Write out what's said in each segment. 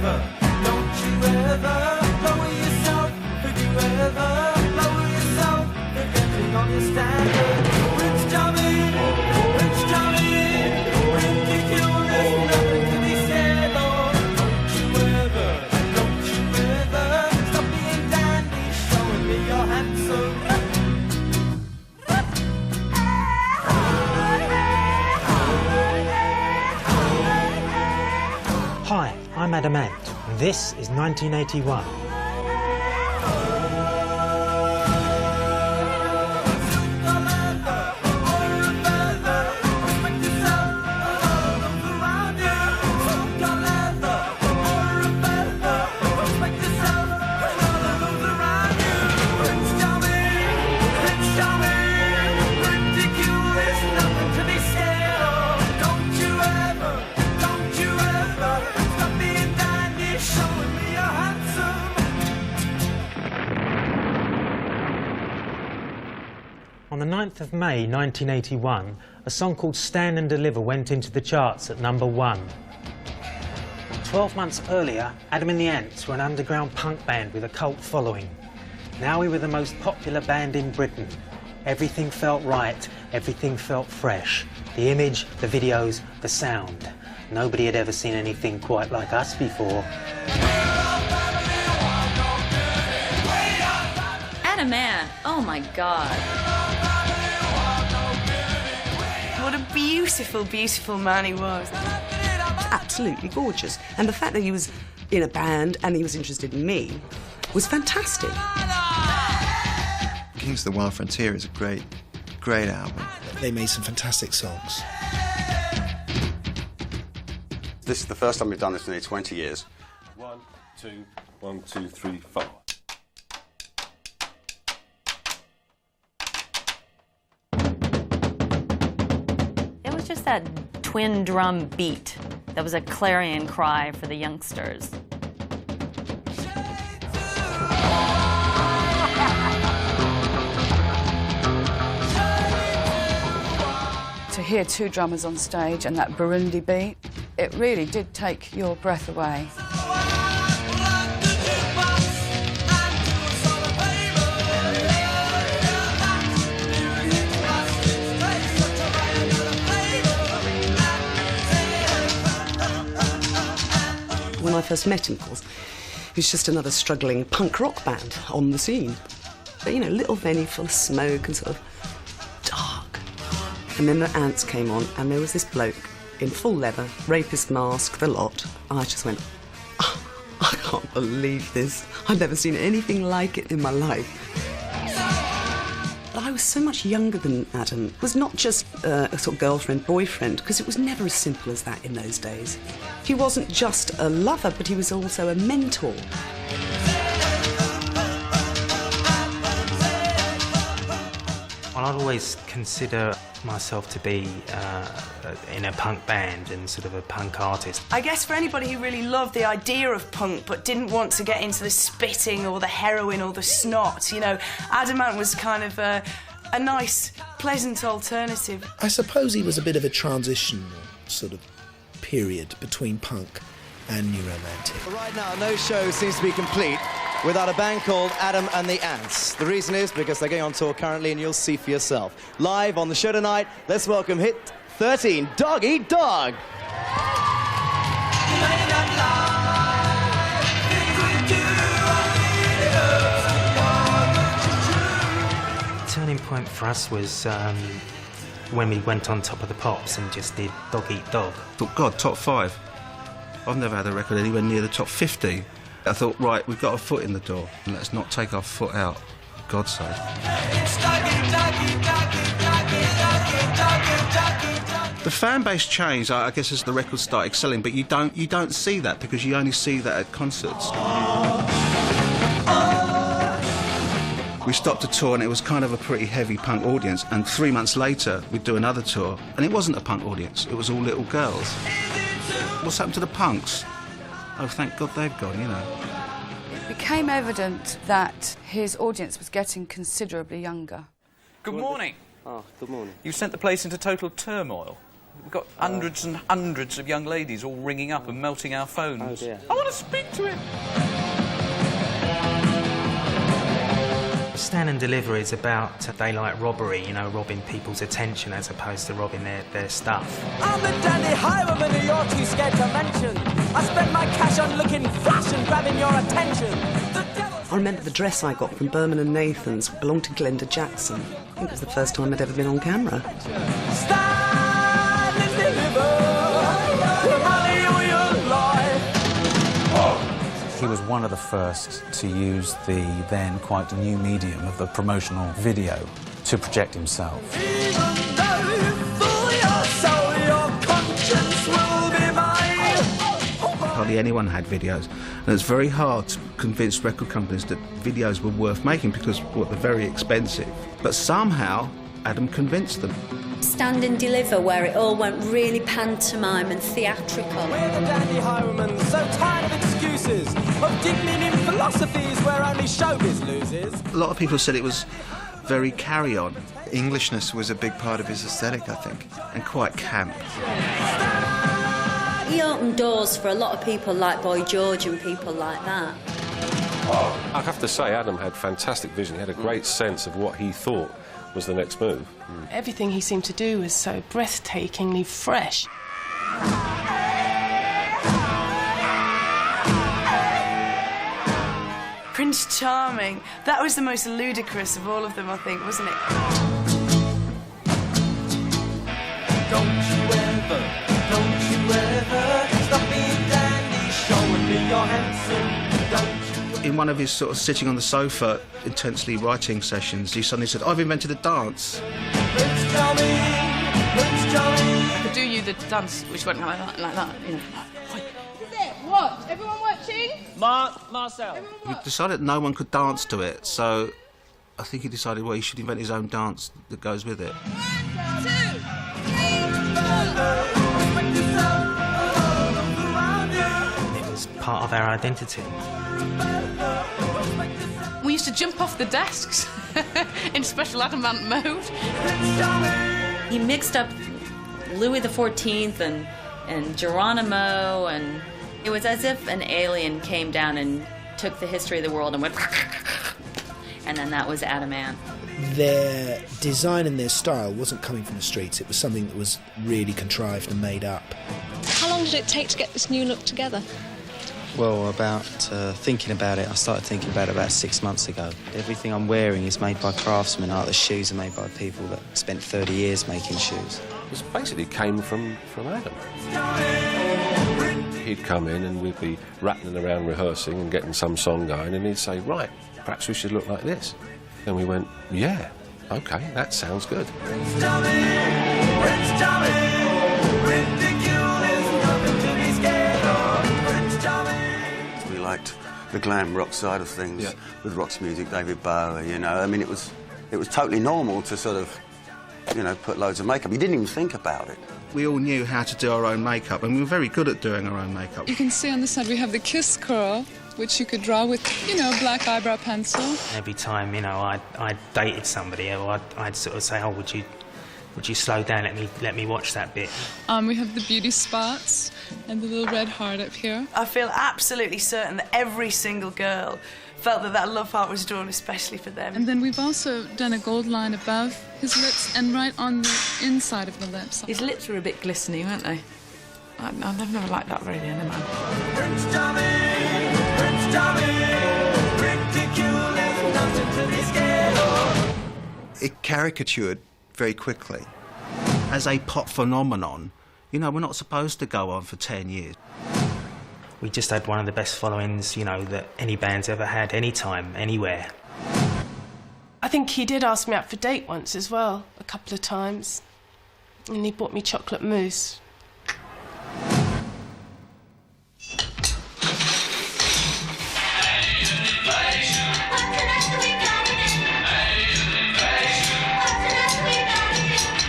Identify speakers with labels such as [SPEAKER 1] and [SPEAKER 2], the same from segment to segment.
[SPEAKER 1] ever, don't you ever lower yourself, could you ever lower yourself, forgetting all your standards. Prince Charming, ridiculous, nothing to be scared of. Don't you ever stop being dandy, showing me you're handsome.
[SPEAKER 2] Hi, I'm Adam Ant, and this is 1981. On the 9th of May 1981, a song called Stand and Deliver went into the charts at #1. 12 months earlier, Adam and the Ants were an underground punk band with a cult following. Now we were the most popular band in Britain. Everything felt right, everything felt fresh. The image, the videos, the sound. Nobody had ever seen anything quite like us before.
[SPEAKER 3] Adam Ant, oh my God.
[SPEAKER 4] What a beautiful, beautiful man he was.
[SPEAKER 5] Absolutely gorgeous. And the fact that he was in a band and he was interested in me was fantastic.
[SPEAKER 6] Kings of the Wild Frontier is a great, great album.
[SPEAKER 7] They made some fantastic songs.
[SPEAKER 8] This is the first time we've done this in nearly 20 years.
[SPEAKER 9] 1, 2, 1, 2, 3, 4.
[SPEAKER 3] Just that twin drum beat that was a clarion cry for the youngsters.
[SPEAKER 4] To hear two drummers on stage and that Burundi beat, it really did take your breath away.
[SPEAKER 5] When I first met him, of course, he was just another struggling punk rock band on the scene. But, you know, little venue full of smoke and sort of dark. And then the Ants came on, and there was this bloke in full leather, rapist mask, the lot. I just went, oh, I can't believe this. I've never seen anything like it in my life. But I was so much younger than Adam. It was not just a sort of girlfriend, boyfriend, because it was never as simple as that in those days. He wasn't just a lover, but he was also a mentor.
[SPEAKER 2] Well, I'd always consider myself to be in a punk band and sort of a punk artist.
[SPEAKER 4] I guess for anybody who really loved the idea of punk but didn't want to get into the spitting or the heroin or the snot, you know, Adam Ant was kind of a nice, pleasant alternative.
[SPEAKER 7] I suppose he was a bit of a transition sort of period between punk and new romantic.
[SPEAKER 10] Right now, no show seems to be complete without a band called Adam and the Ants. The reason is because they're going on tour currently, and you'll see for yourself. Live on the show tonight, let's welcome hit 13, Dog Eat Dog.
[SPEAKER 2] The turning point for us was when we went on Top of the Pops and just did Dog Eat Dog.
[SPEAKER 11] I thought, God, top 5. I've never had a record anywhere near the top 50. I thought, right, we've got a foot in the door, and let's not take our foot out, for God's sake. The fan base changed, I guess, as the records started selling, but you don't see that because you only see that at concerts. We stopped a tour and it was kind of a pretty heavy punk audience, and 3 months later we'd do another tour and it wasn't a punk audience, it was all little girls. What's happened to the punks? Oh, thank God they've gone, you know.
[SPEAKER 4] It became evident that his audience was getting considerably younger.
[SPEAKER 12] Good morning.
[SPEAKER 10] Oh, good morning.
[SPEAKER 12] You sent the place into total turmoil. We've got hundreds and hundreds of young ladies all ringing up and melting our phones.
[SPEAKER 2] Oh dear.
[SPEAKER 12] I want to speak to him.
[SPEAKER 2] Stand and Deliver is about daylight robbery, you know, robbing people's attention as opposed to robbing their stuff.
[SPEAKER 1] I'm the dandy highwayman who you're too scared to mention. I spend my cash on looking flash and grabbing your attention.
[SPEAKER 5] I remember the dress I got from Berman and Nathan's belonged to Glenda Jackson. I think it was the first time I'd ever been on camera.
[SPEAKER 1] Stand and deliver the money or your life.
[SPEAKER 13] He was one of the first to use the then quite new medium of the promotional video to project himself.
[SPEAKER 1] Even though you fool your soul, your conscience will be mine.
[SPEAKER 11] Hardly anyone had videos, and it's very hard to convince record companies that videos were worth making because, well, they're very expensive. But somehow, Adam convinced them.
[SPEAKER 14] Stand and Deliver, where it all went really pantomime and theatrical.
[SPEAKER 1] We're the dandy highwaymen, so tired of excuses, of digging in philosophies where only showbiz loses.
[SPEAKER 11] A lot of people said it was very carry-on.
[SPEAKER 6] Englishness was a big part of his aesthetic, I think.
[SPEAKER 11] And quite camp.
[SPEAKER 14] He opened doors for a lot of people like Boy George and people like that.
[SPEAKER 9] I have to say, Adam had fantastic vision. He had a great sense of what he thought was the next move.
[SPEAKER 15] Everything he seemed to do was so breathtakingly fresh.
[SPEAKER 4] Prince Charming. That was the most ludicrous of all of them, I think, wasn't it?
[SPEAKER 1] Don't you ever stop being dandy, showing me you're handsome.
[SPEAKER 11] In one of his sort of sitting on the sofa, intensely writing sessions, he suddenly said, I've invented a dance.
[SPEAKER 1] Prince Charming, Prince Charming.
[SPEAKER 16] I could do you the dance, which went like that, you know.
[SPEAKER 17] Is it? What? Everyone watching?
[SPEAKER 1] Marcel.
[SPEAKER 11] He decided no one could dance to it, so I think he decided, well, he should invent his own dance that goes with it.
[SPEAKER 17] 1, 2, 3, 4.
[SPEAKER 2] It was part of our identity.
[SPEAKER 16] We used to jump off the desks in special adamant mode.
[SPEAKER 3] He mixed up Louis XIV and Geronimo, and it was as if an alien came down and took the history of the world and went and then that was Adam Ant.
[SPEAKER 7] Their design and their style wasn't coming from the streets. It was something that was really contrived and made up.
[SPEAKER 17] How long did it take to get this new look together?
[SPEAKER 18] Well, thinking about it, I started thinking about it about 6 months ago. Everything I'm wearing is made by craftsmen, like the shoes are made by people that spent 30 years making shoes.
[SPEAKER 9] It basically came from Adam. He'd come in and we'd be rattling around rehearsing and getting some song going, and he'd say, right, perhaps we should look like this. And we went, yeah, OK, that sounds good.
[SPEAKER 1] Prince Charming, ridiculous, nothing to be scared of. Prince Charming.
[SPEAKER 8] We liked the glam rock side of things with Rock's music, David Bowie, you know. I mean, it was totally normal to sort of, you know, put loads of makeup. You didn't even think about it.
[SPEAKER 11] We all knew how to do our own makeup, and we were very good at doing our own makeup.
[SPEAKER 17] You can see on the side we have the kiss curl, which you could draw with, you know, black eyebrow pencil.
[SPEAKER 2] Every time, you know, I dated somebody, or I'd sort of say, oh, would you slow down, let me watch that bit.
[SPEAKER 17] We have the beauty spots and the little red heart up here.
[SPEAKER 4] I feel absolutely certain that every single girl felt that love heart was drawn especially for them.
[SPEAKER 17] And then we've also done a gold line above his lips and right on the inside of the lips.
[SPEAKER 16] His lips were a bit glistening, weren't they? I've never liked that really, no man.
[SPEAKER 1] Prince Charming, ridiculous, nothing to be scared of.
[SPEAKER 6] It caricatured very quickly.
[SPEAKER 11] As a pop phenomenon, you know, we're not supposed to go on for 10 years.
[SPEAKER 2] We just had one of the best followings, you know, that any band's ever had, anytime, anywhere.
[SPEAKER 15] I think he did ask me out for a date once as well, a couple of times. And he bought me chocolate mousse.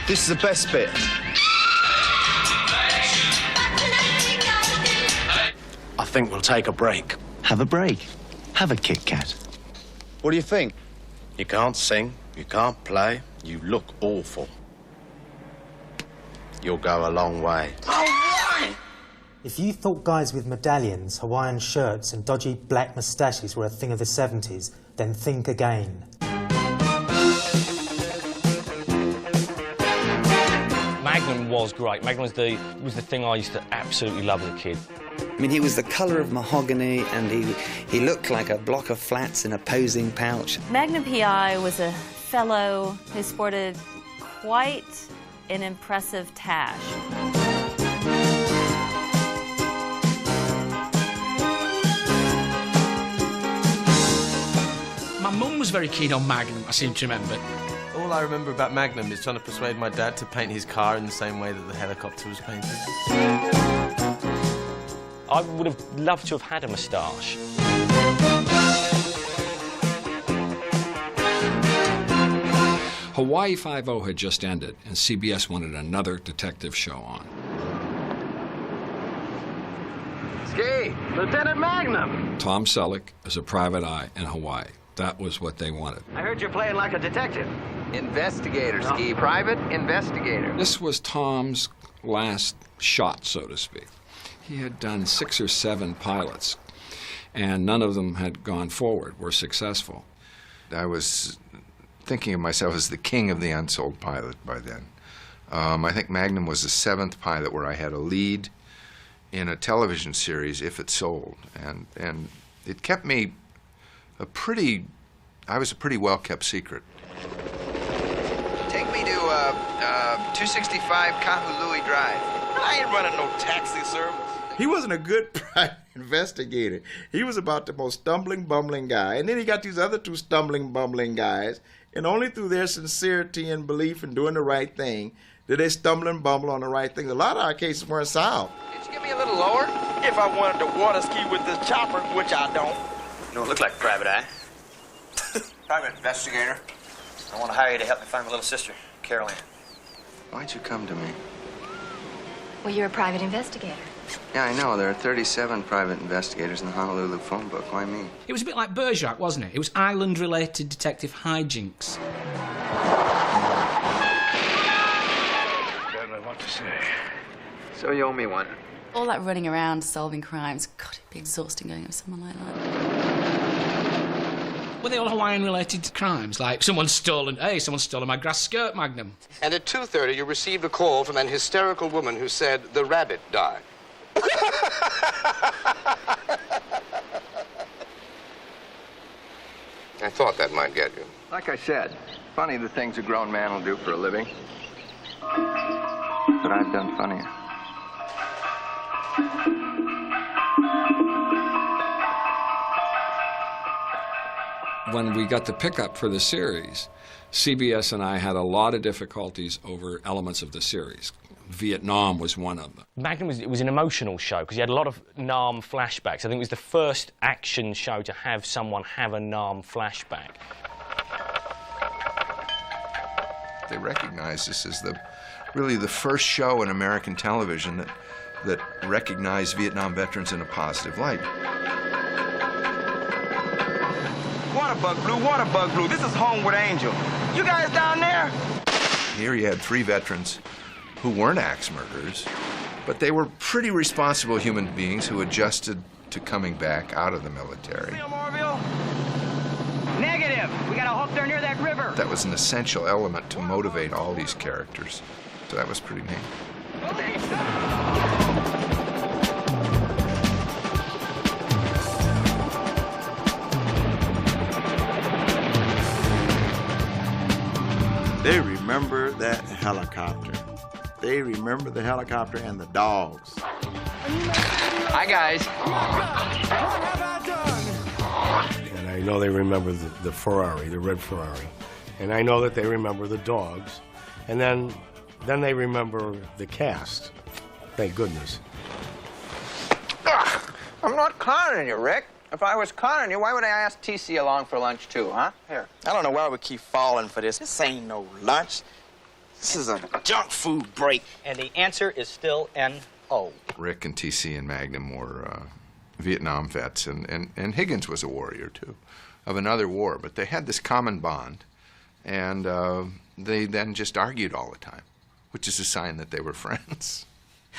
[SPEAKER 18] This is the best bit.
[SPEAKER 19] I think we'll take a break.
[SPEAKER 18] Have a break. Have a Kit Kat.
[SPEAKER 19] What do you think? You can't sing, you can't play, you look awful. you'll go a long way.
[SPEAKER 2] If you thought guys with medallions, Hawaiian shirts and dodgy black moustaches were a thing of the 70s, then think again.
[SPEAKER 20] Magnum was great. Magnum was the thing I used to absolutely love as a kid.
[SPEAKER 21] I mean, he was the colour of mahogany, and he looked like a block of flats in a posing pouch.
[SPEAKER 3] Magnum P.I. was a fellow who sported quite an impressive tash.
[SPEAKER 22] My mum was very keen on Magnum, I seem to remember.
[SPEAKER 23] All I remember about Magnum is trying to persuade my dad to paint his car in the same way that the helicopter was painted.
[SPEAKER 20] I would have loved to have had a moustache.
[SPEAKER 24] Hawaii Five-0 had just ended, and CBS wanted another detective show on.
[SPEAKER 19] Ski, Lieutenant Magnum.
[SPEAKER 24] Tom Selleck as a private eye in Hawaii. That was what they wanted.
[SPEAKER 19] I heard you're playing like a detective. Investigator, Ski. Private investigator.
[SPEAKER 24] This was Tom's last shot, so to speak. He had done 6 or 7 pilots, and none of them had gone forward, were successful.
[SPEAKER 25] I was thinking of myself as the king of the unsold pilot by then. I think Magnum was the 7th pilot where I had a lead in a television series, if it sold, and it kept me I was a pretty well-kept secret.
[SPEAKER 19] Take me to 265 Kahului Drive. I ain't running no taxi service.
[SPEAKER 26] He wasn't a good private investigator. He was about the most stumbling, bumbling guy. And then he got these other 2 stumbling, bumbling guys, and only through their sincerity and belief in doing the right thing did they stumble and bumble on the right thing. A lot of our cases weren't solved.
[SPEAKER 19] Could you get me a little lower? If I wanted to water ski with this chopper, which I don't. You don't look like a private eye. Private investigator. I want to hire you to help me find my little sister, Carol Ann.
[SPEAKER 25] Why'd you come to me?
[SPEAKER 27] Well, you're a private investigator.
[SPEAKER 25] Yeah, I know. There are 37 private investigators in the Honolulu phone book. Why me?
[SPEAKER 22] It was a bit like Bergerac, wasn't it? It was island-related detective hijinks.
[SPEAKER 19] Don't know what to say. So you owe me one.
[SPEAKER 3] All that running around solving crimes, God, it'd be exhausting going with someone like that.
[SPEAKER 22] Were they all Hawaiian-related crimes? Like someone's stolen my grass skirt, Magnum.
[SPEAKER 19] And at 2:30, you received a call from an hysterical woman who said the rabbit died. I thought that might get you. Like I said, funny the things a grown man will do for a living. But I've done funnier.
[SPEAKER 24] When we got the pickup for the series, CBS and I had a lot of difficulties over elements of the series. Vietnam was one of them.
[SPEAKER 20] Magnum was an emotional show because you had a lot of Nam flashbacks. I think it was the first action show to have someone have a Nam flashback.
[SPEAKER 25] They recognized this as really the first show in American television that recognized Vietnam veterans in a positive light.
[SPEAKER 19] Water bug blue. This is Homeward Angel. You guys down there?
[SPEAKER 25] Here you had 3 veterans who weren't axe murderers, but they were pretty responsible human beings who adjusted to coming back out of the military.
[SPEAKER 19] Negative. We got a hook there near that river.
[SPEAKER 25] That was an essential element to motivate all these characters. So that was pretty neat.
[SPEAKER 28] They remember that helicopter. They remember the helicopter and the dogs.
[SPEAKER 19] Hi, guys.
[SPEAKER 29] And I know they remember the Ferrari, the red Ferrari. And I know that they remember the dogs. And then they remember the cast. Thank goodness.
[SPEAKER 19] Ugh, I'm not conning you, Rick. If I was conning you, why would I ask TC along for lunch, too, huh? Here.
[SPEAKER 30] I don't know why we keep falling for this. This ain't no lunch. This is a junk food break.
[SPEAKER 31] And the answer is still N-O.
[SPEAKER 25] Rick and TC and Magnum were Vietnam vets, and Higgins was a warrior, too, of another war. But they had this common bond, and they then just argued all the time, which is a sign that they were friends.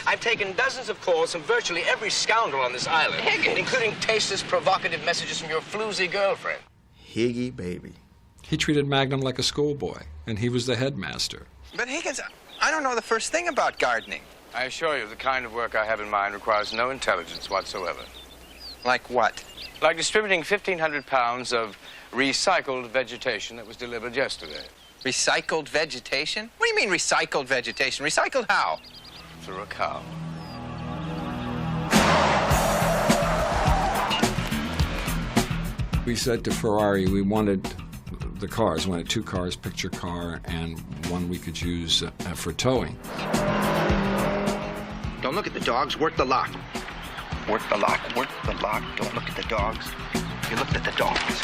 [SPEAKER 31] I've taken dozens of calls from virtually every scoundrel on this island, including tasteless, provocative messages from your floozy girlfriend.
[SPEAKER 26] Higgy baby.
[SPEAKER 24] He treated Magnum like a schoolboy, and he was the headmaster.
[SPEAKER 19] But Higgins, I don't know the first thing about gardening. I assure you, the kind of work I have in mind requires no intelligence whatsoever. Like what? Like distributing 1,500 pounds of recycled vegetation that was delivered yesterday.
[SPEAKER 4] Recycled vegetation? What do you mean recycled vegetation? Recycled how?
[SPEAKER 19] Through a cow.
[SPEAKER 24] We said to Ferrari we wanted the cars, wanted 2 cars, picture car, and one we could use for towing.
[SPEAKER 31] Don't look at the dogs, work the lock. Work the lock, work the lock. Don't look at the dogs. You looked at the dogs.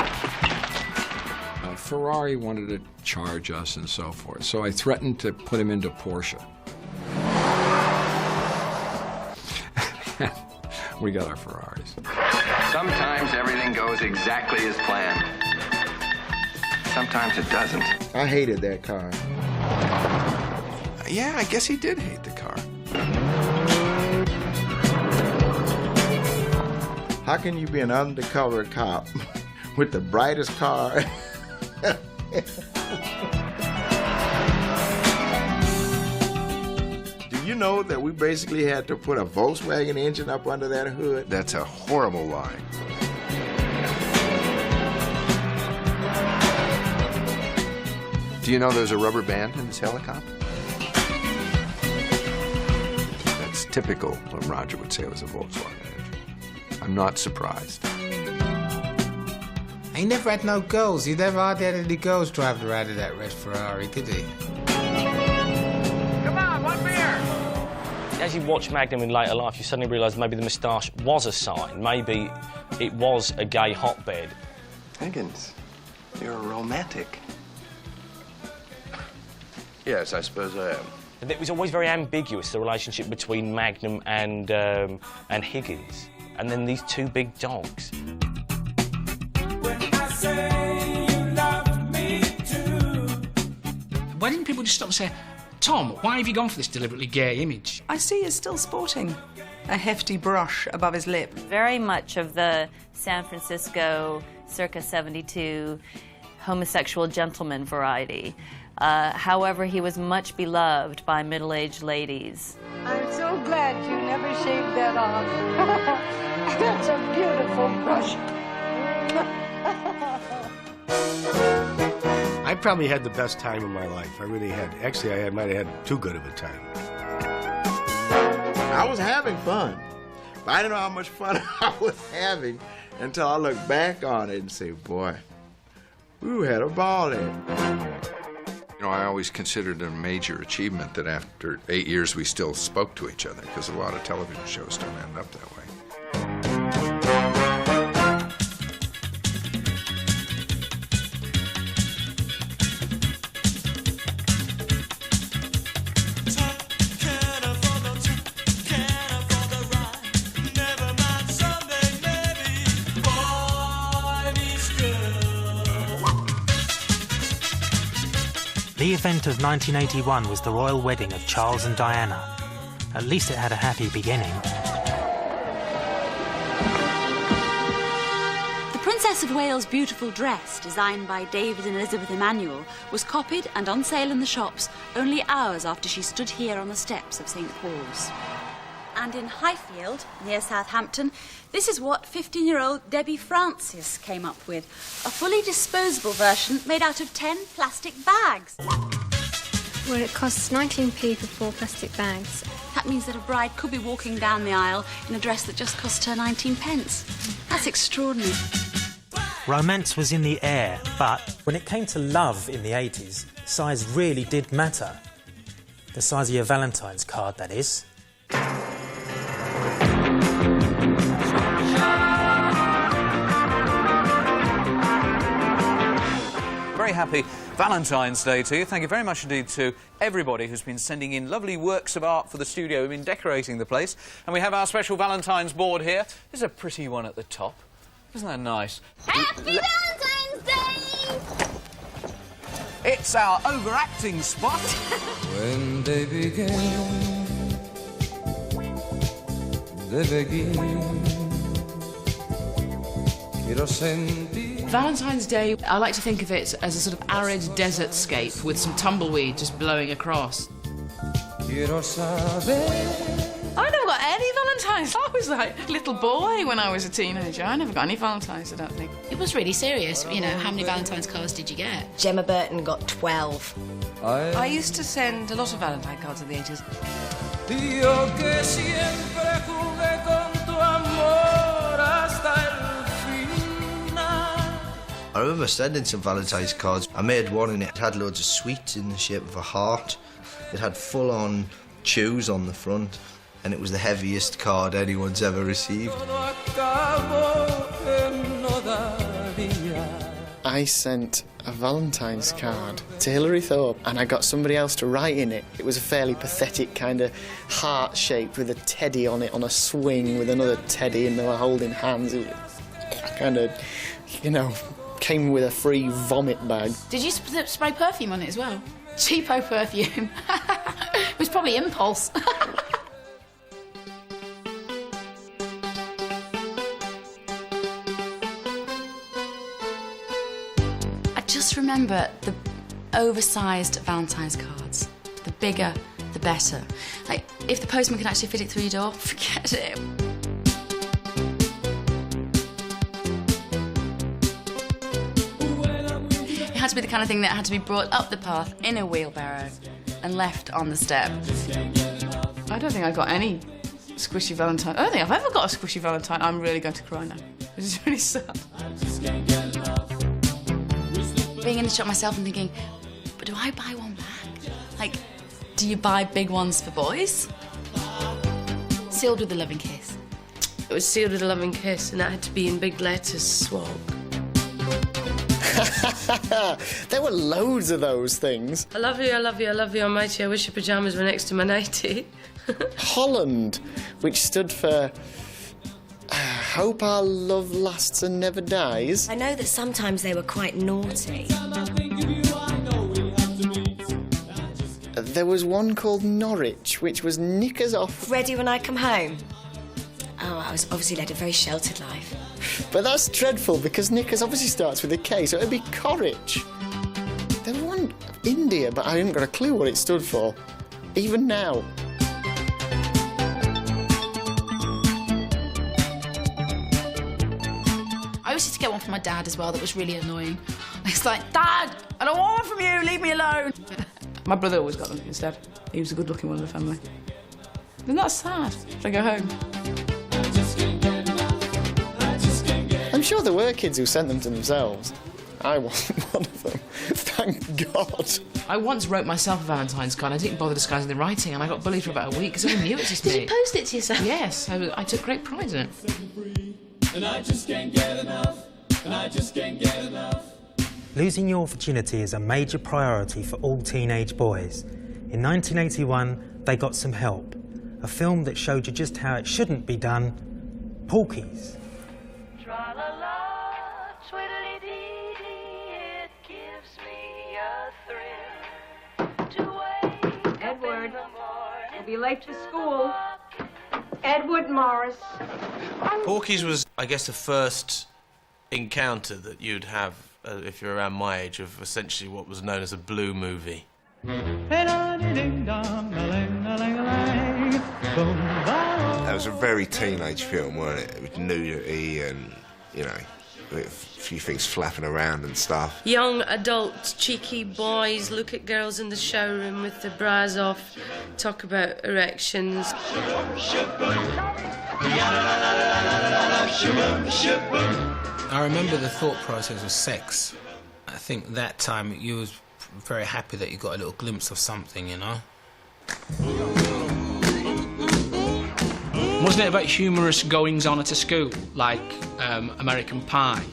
[SPEAKER 24] Ferrari wanted to charge us and so forth, so I threatened to put him into Porsche. We got our Ferraris.
[SPEAKER 19] Sometimes everything goes exactly as planned. Sometimes it doesn't.
[SPEAKER 26] I hated that car.
[SPEAKER 25] Yeah, I guess he did hate the car.
[SPEAKER 26] How can you be an undercover cop with the brightest car? Do you know that we basically had to put a Volkswagen engine up under that hood?
[SPEAKER 25] That's a horrible lie. Do you know there's a rubber band in this helicopter? That's typical when Roger would say it was a Volkswagen engine. I'm not surprised.
[SPEAKER 5] He never had no girls. He never hardly had any girls driving around in that red Ferrari, did he?
[SPEAKER 31] Come on, one beer!
[SPEAKER 20] As you watch Magnum in later life, you suddenly realise maybe the moustache was a sign. Maybe it was a gay hotbed.
[SPEAKER 19] Higgins, you're a romantic. Yes, I suppose I am.
[SPEAKER 20] And it was always very ambiguous, the relationship between Magnum and Higgins. And then these 2 big dogs.
[SPEAKER 22] Why didn't people just stop and say, Tom, why have you gone for this deliberately gay image?
[SPEAKER 7] I see he's still sporting a hefty brush above his lip.
[SPEAKER 3] Very much of the San Francisco circa 72 homosexual gentleman variety. However, he was much beloved by middle-aged ladies.
[SPEAKER 8] I'm so glad you never shaved that off. That's a beautiful brush.
[SPEAKER 29] I probably had the best time of my life. I really had. Actually, I might have had too good of a time.
[SPEAKER 26] I was having fun, but I didn't know how much fun I was having until I look back on it and say, boy, we had a ball there.
[SPEAKER 25] You know, I always considered it a major achievement that after 8 years we still spoke to each other, because a lot of television shows don't end up that way.
[SPEAKER 2] The event of 1981 was the royal wedding of Charles and Diana. At least it had a happy beginning.
[SPEAKER 9] The Princess of Wales' beautiful dress, designed by David and Elizabeth Emanuel, was copied and on sale in the shops only hours after she stood here on the steps of St. Paul's. And in Highfield, near Southampton, this is what 15-year-old Debbie Francis came up with. A fully disposable version made out of 10 plastic bags.
[SPEAKER 10] Well, it costs 19p for 4 plastic bags.
[SPEAKER 9] That means that a bride could be walking down the aisle in a dress that just cost her 19 pence. That's extraordinary.
[SPEAKER 2] Romance was in the air, but when it came to love in the 80s, size really did matter. The size of your Valentine's card, that is.
[SPEAKER 12] Very happy Valentine's Day to you. Thank you very much indeed to everybody who's been sending in lovely works of art for the studio. We've been decorating the place. And we have our special Valentine's board here. There's a pretty one at the top. Isn't that nice?
[SPEAKER 8] Happy Valentine's Day!
[SPEAKER 12] It's our overacting spot.
[SPEAKER 1] When they begin, they begin.
[SPEAKER 6] Valentine's Day, I like to think of it as a sort of arid desertscape with some tumbleweed just blowing across.
[SPEAKER 7] I never got any Valentines. I was like a little boy when I was a teenager. I never got any Valentines, I don't think.
[SPEAKER 11] It was really serious. You know, how many Valentine's cards did you get?
[SPEAKER 13] Gemma Burton got 12.
[SPEAKER 7] I used to send a lot of Valentine cards in the 80s.
[SPEAKER 14] I remember sending some Valentine's cards. I made one and it had loads of sweets in the shape of a heart. It had full-on chews on the front, and it was the heaviest card anyone's ever received.
[SPEAKER 15] I sent a Valentine's card to Hilary Thorpe, and I got somebody else to write in it. It was a fairly pathetic kind of heart shape with a teddy on it on a swing with another teddy, and they were holding hands. It was kind of, you know, came with a free vomit bag.
[SPEAKER 11] Did you spray perfume on it as well? Cheapo perfume. It was probably impulse. I just remember the oversized Valentine's cards. The bigger, the better. Like, if the postman could actually fit it through your door, forget it. It had to be the kind of thing that had to be brought up the path in a wheelbarrow and left on the step.
[SPEAKER 7] I don't think I got any squishy Valentine. I don't think I've ever got a squishy Valentine. I'm really going to cry now. This is really sad.
[SPEAKER 11] Being in the shop myself and thinking, but do I buy one back? Like, do you buy big ones for boys? Sealed with a loving kiss.
[SPEAKER 16] It was sealed with a loving kiss, and that had to be in big letters, swag.
[SPEAKER 15] There were loads of those things.
[SPEAKER 16] I love you, I love you, I love you, almighty. I wish your pyjamas were next to my nightie.
[SPEAKER 15] Holland, which stood for Hope Our Love Lasts and Never Dies.
[SPEAKER 13] I know that sometimes they were quite naughty.
[SPEAKER 15] There was one called Norwich, which was knickers off.
[SPEAKER 13] Ready when I come home? Oh, I was obviously led a very sheltered life.
[SPEAKER 15] But that's dreadful, because knickers obviously starts with a K, so it'd be Corrich. There was one India, but I haven't got a clue what it stood for, even now.
[SPEAKER 11] I used to get one from my dad as well that was really annoying. It's like, Dad, I don't want one from you, leave me alone.
[SPEAKER 7] My brother always got them instead. He was the good-looking one in the family. Isn't that sad? Should I go home?
[SPEAKER 15] I'm sure there were kids who sent them to themselves. I wasn't one of them. Thank God.
[SPEAKER 6] I once wrote myself a Valentine's card. I didn't bother disguising the writing, and I got bullied for about a week because everyone knew it was just me.
[SPEAKER 11] Did you post it to yourself?
[SPEAKER 6] Yes, I took great pride in it.
[SPEAKER 1] And I just can't get enough. And I just can't get enough.
[SPEAKER 2] Losing your virginity is a major priority for all teenage boys. In 1981, they got some help. A film that showed you just how it shouldn't be done, Porky's.
[SPEAKER 8] Edward, you'll be late to school. Edward Morris.
[SPEAKER 17] Porky's was, I guess, the first encounter that you'd have, if you're around my age, of essentially what was known as a blue movie.
[SPEAKER 25] That was a very teenage film, wasn't it? With nudity and, you know, a few things flapping around and stuff.
[SPEAKER 16] Young adult cheeky boys look at girls in the showroom with their bras off, talk about erections.
[SPEAKER 5] I remember the thought process of sex. I think that time you was very happy that you got a little glimpse of something, you know?
[SPEAKER 22] Wasn't it about humorous goings-on at a school, like American Pie?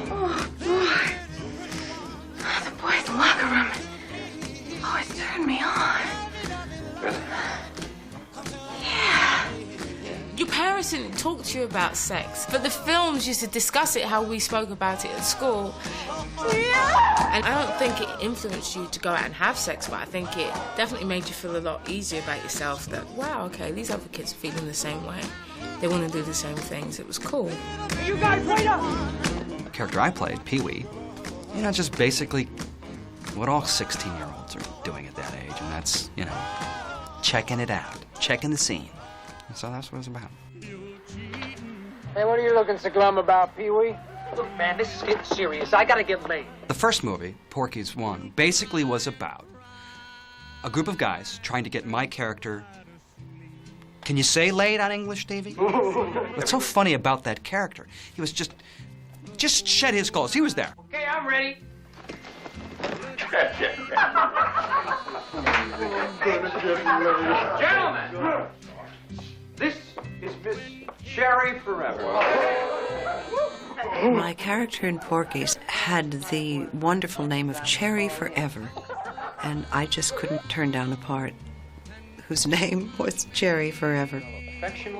[SPEAKER 7] Oh, boy. The boy in the locker room. Oh, it turned me on.
[SPEAKER 11] Your parents
[SPEAKER 16] parents didn't talk to you about sex, but the films used to discuss it, how we spoke about it at school. And I don't think it influenced you to go out and have sex, but I think it definitely made you feel a lot easier about yourself, that, wow, okay, these other kids are feeling the same way. They want to do the same things. It was cool.
[SPEAKER 4] You guys wait up!
[SPEAKER 18] The character I played, Pee-wee, you know, just basically what all 16-year-olds are doing at that age, and that's, you know, checking it out, checking the scene. And so that's what it's about.
[SPEAKER 4] Hey, what are you looking so glum about, Pee-wee? Look, man, this is getting serious. I gotta get laid.
[SPEAKER 18] The first movie, Porky's One, basically was about a group of guys trying to get my character... Can you say laid on English, Davey? What's so funny about that character? He was just shed his clothes. He was there.
[SPEAKER 4] Okay, I'm ready. Gentlemen, this is Miss Cherry Forever.
[SPEAKER 19] My character in Porky's had the wonderful name of Cherry Forever, and I just couldn't turn down a part whose name was Cherry Forever.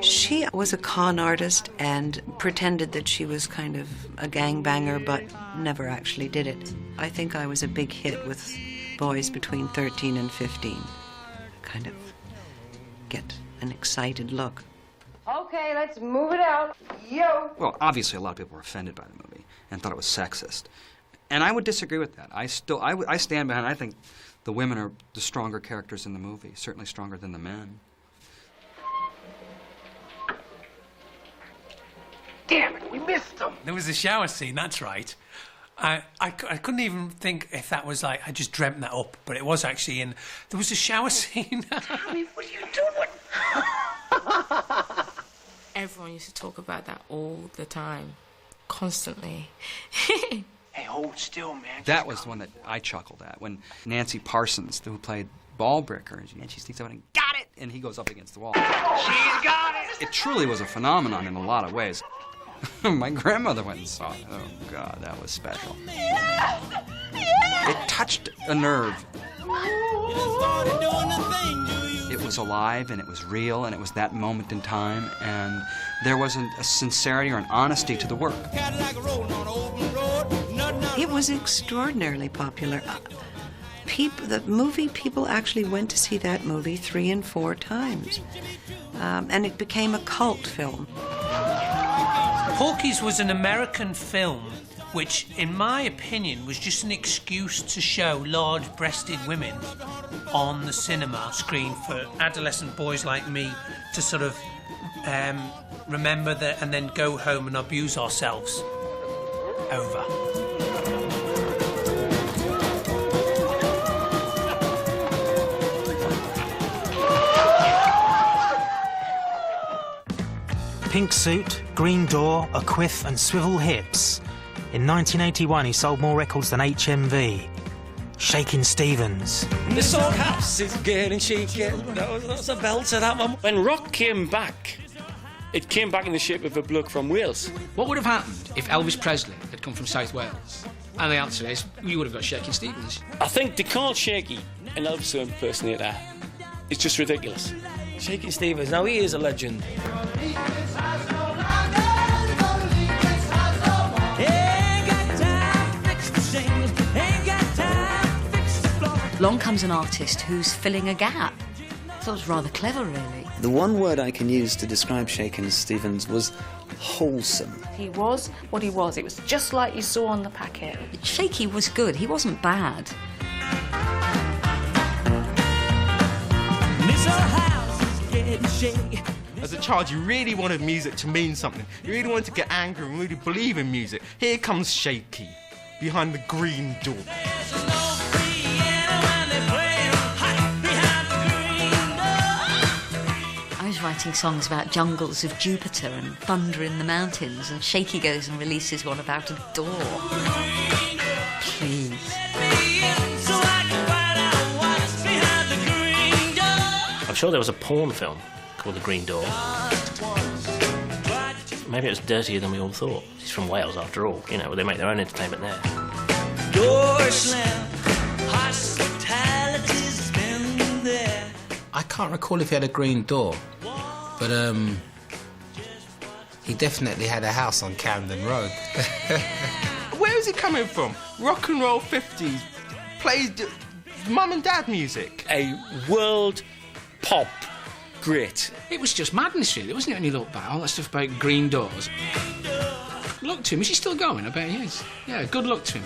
[SPEAKER 19] She was a con artist and pretended that she was kind of a gangbanger, but never actually did it. I think I was a big hit with boys between 13 and 15. Kind of get an excited look.
[SPEAKER 4] Okay, let's move it out. Yo!
[SPEAKER 18] Well, obviously a lot of people were offended by the movie and thought it was sexist. And I would disagree with that. I stand behind, I think the women are the stronger characters in the movie, certainly stronger than the men.
[SPEAKER 4] Damn it, we missed them.
[SPEAKER 20] There was a shower scene, that's right. I couldn't even think if that was like, I just dreamt that up, but it was actually in... There was a shower scene.
[SPEAKER 4] Tommy, what are you doing?
[SPEAKER 16] Everyone used to talk about that all the time, constantly.
[SPEAKER 4] Hey, hold still, man.
[SPEAKER 18] That was the one that I chuckled at, when Nancy Parsons, who played Ballbricker, and she sneaks up and got it, and he goes up against the wall.
[SPEAKER 4] She's got it!
[SPEAKER 18] It truly was a phenomenon in a lot of ways. My grandmother went and saw it. Oh, God, that was special. It touched a nerve. It was alive, and it was real, and it was that moment in time, and there was a sincerity or an honesty to the work.
[SPEAKER 19] It was extraordinarily popular. The movie, people actually went to see that movie 3 and 4 times. And it became a cult film.
[SPEAKER 20] Porky's was an American film which, in my opinion, was just an excuse to show large-breasted women on the cinema screen for adolescent boys like me to sort of remember that and then go home and abuse ourselves over.
[SPEAKER 2] Pink suit, green door, a quiff and swivel hips. In 1981 he sold more records than HMV. Shakin' Stevens.
[SPEAKER 21] This old house is getting shaken. That's a belter, that one. When rock came back, it came back in the shape of a bloke from Wales.
[SPEAKER 22] What would have happened if Elvis Presley had come from South Wales? And the answer is, you would have got Shakin' Stevens.
[SPEAKER 21] I think to call Shaky an Elvis impersonator is just ridiculous. Shakin' Stevens, now he is a legend.
[SPEAKER 9] Along comes an artist who's filling a gap. I thought it was rather clever, really.
[SPEAKER 23] The one word I can use to describe Shakin' Stevens was wholesome.
[SPEAKER 7] He was what he was. It was just like you saw on the packet.
[SPEAKER 9] Shaky was good. He wasn't bad.
[SPEAKER 24] As a child, you really wanted music to mean something. You really wanted to get angry and really believe in music. Here comes Shaky, behind the green door.
[SPEAKER 9] I was writing songs about jungles of Jupiter and thunder in the mountains, and Shaky goes and releases one about a door. Please.
[SPEAKER 27] I'm sure there was a porn film called The Green Door. Maybe it was dirtier than we all thought. He's from Wales, after all. You know, they make their own entertainment there.
[SPEAKER 28] Door slam, hospitality's been there.
[SPEAKER 5] I can't recall if he had a green door, but He definitely had a house on Camden Road.
[SPEAKER 24] Where is it coming from? Rock and roll 50s. Plays mum and dad music.
[SPEAKER 21] A world pop great.
[SPEAKER 22] It was just madness, really, wasn't it, when you look back? All that stuff about green doors. Look to him. Is he still going? I bet he is. Yeah, good luck to him.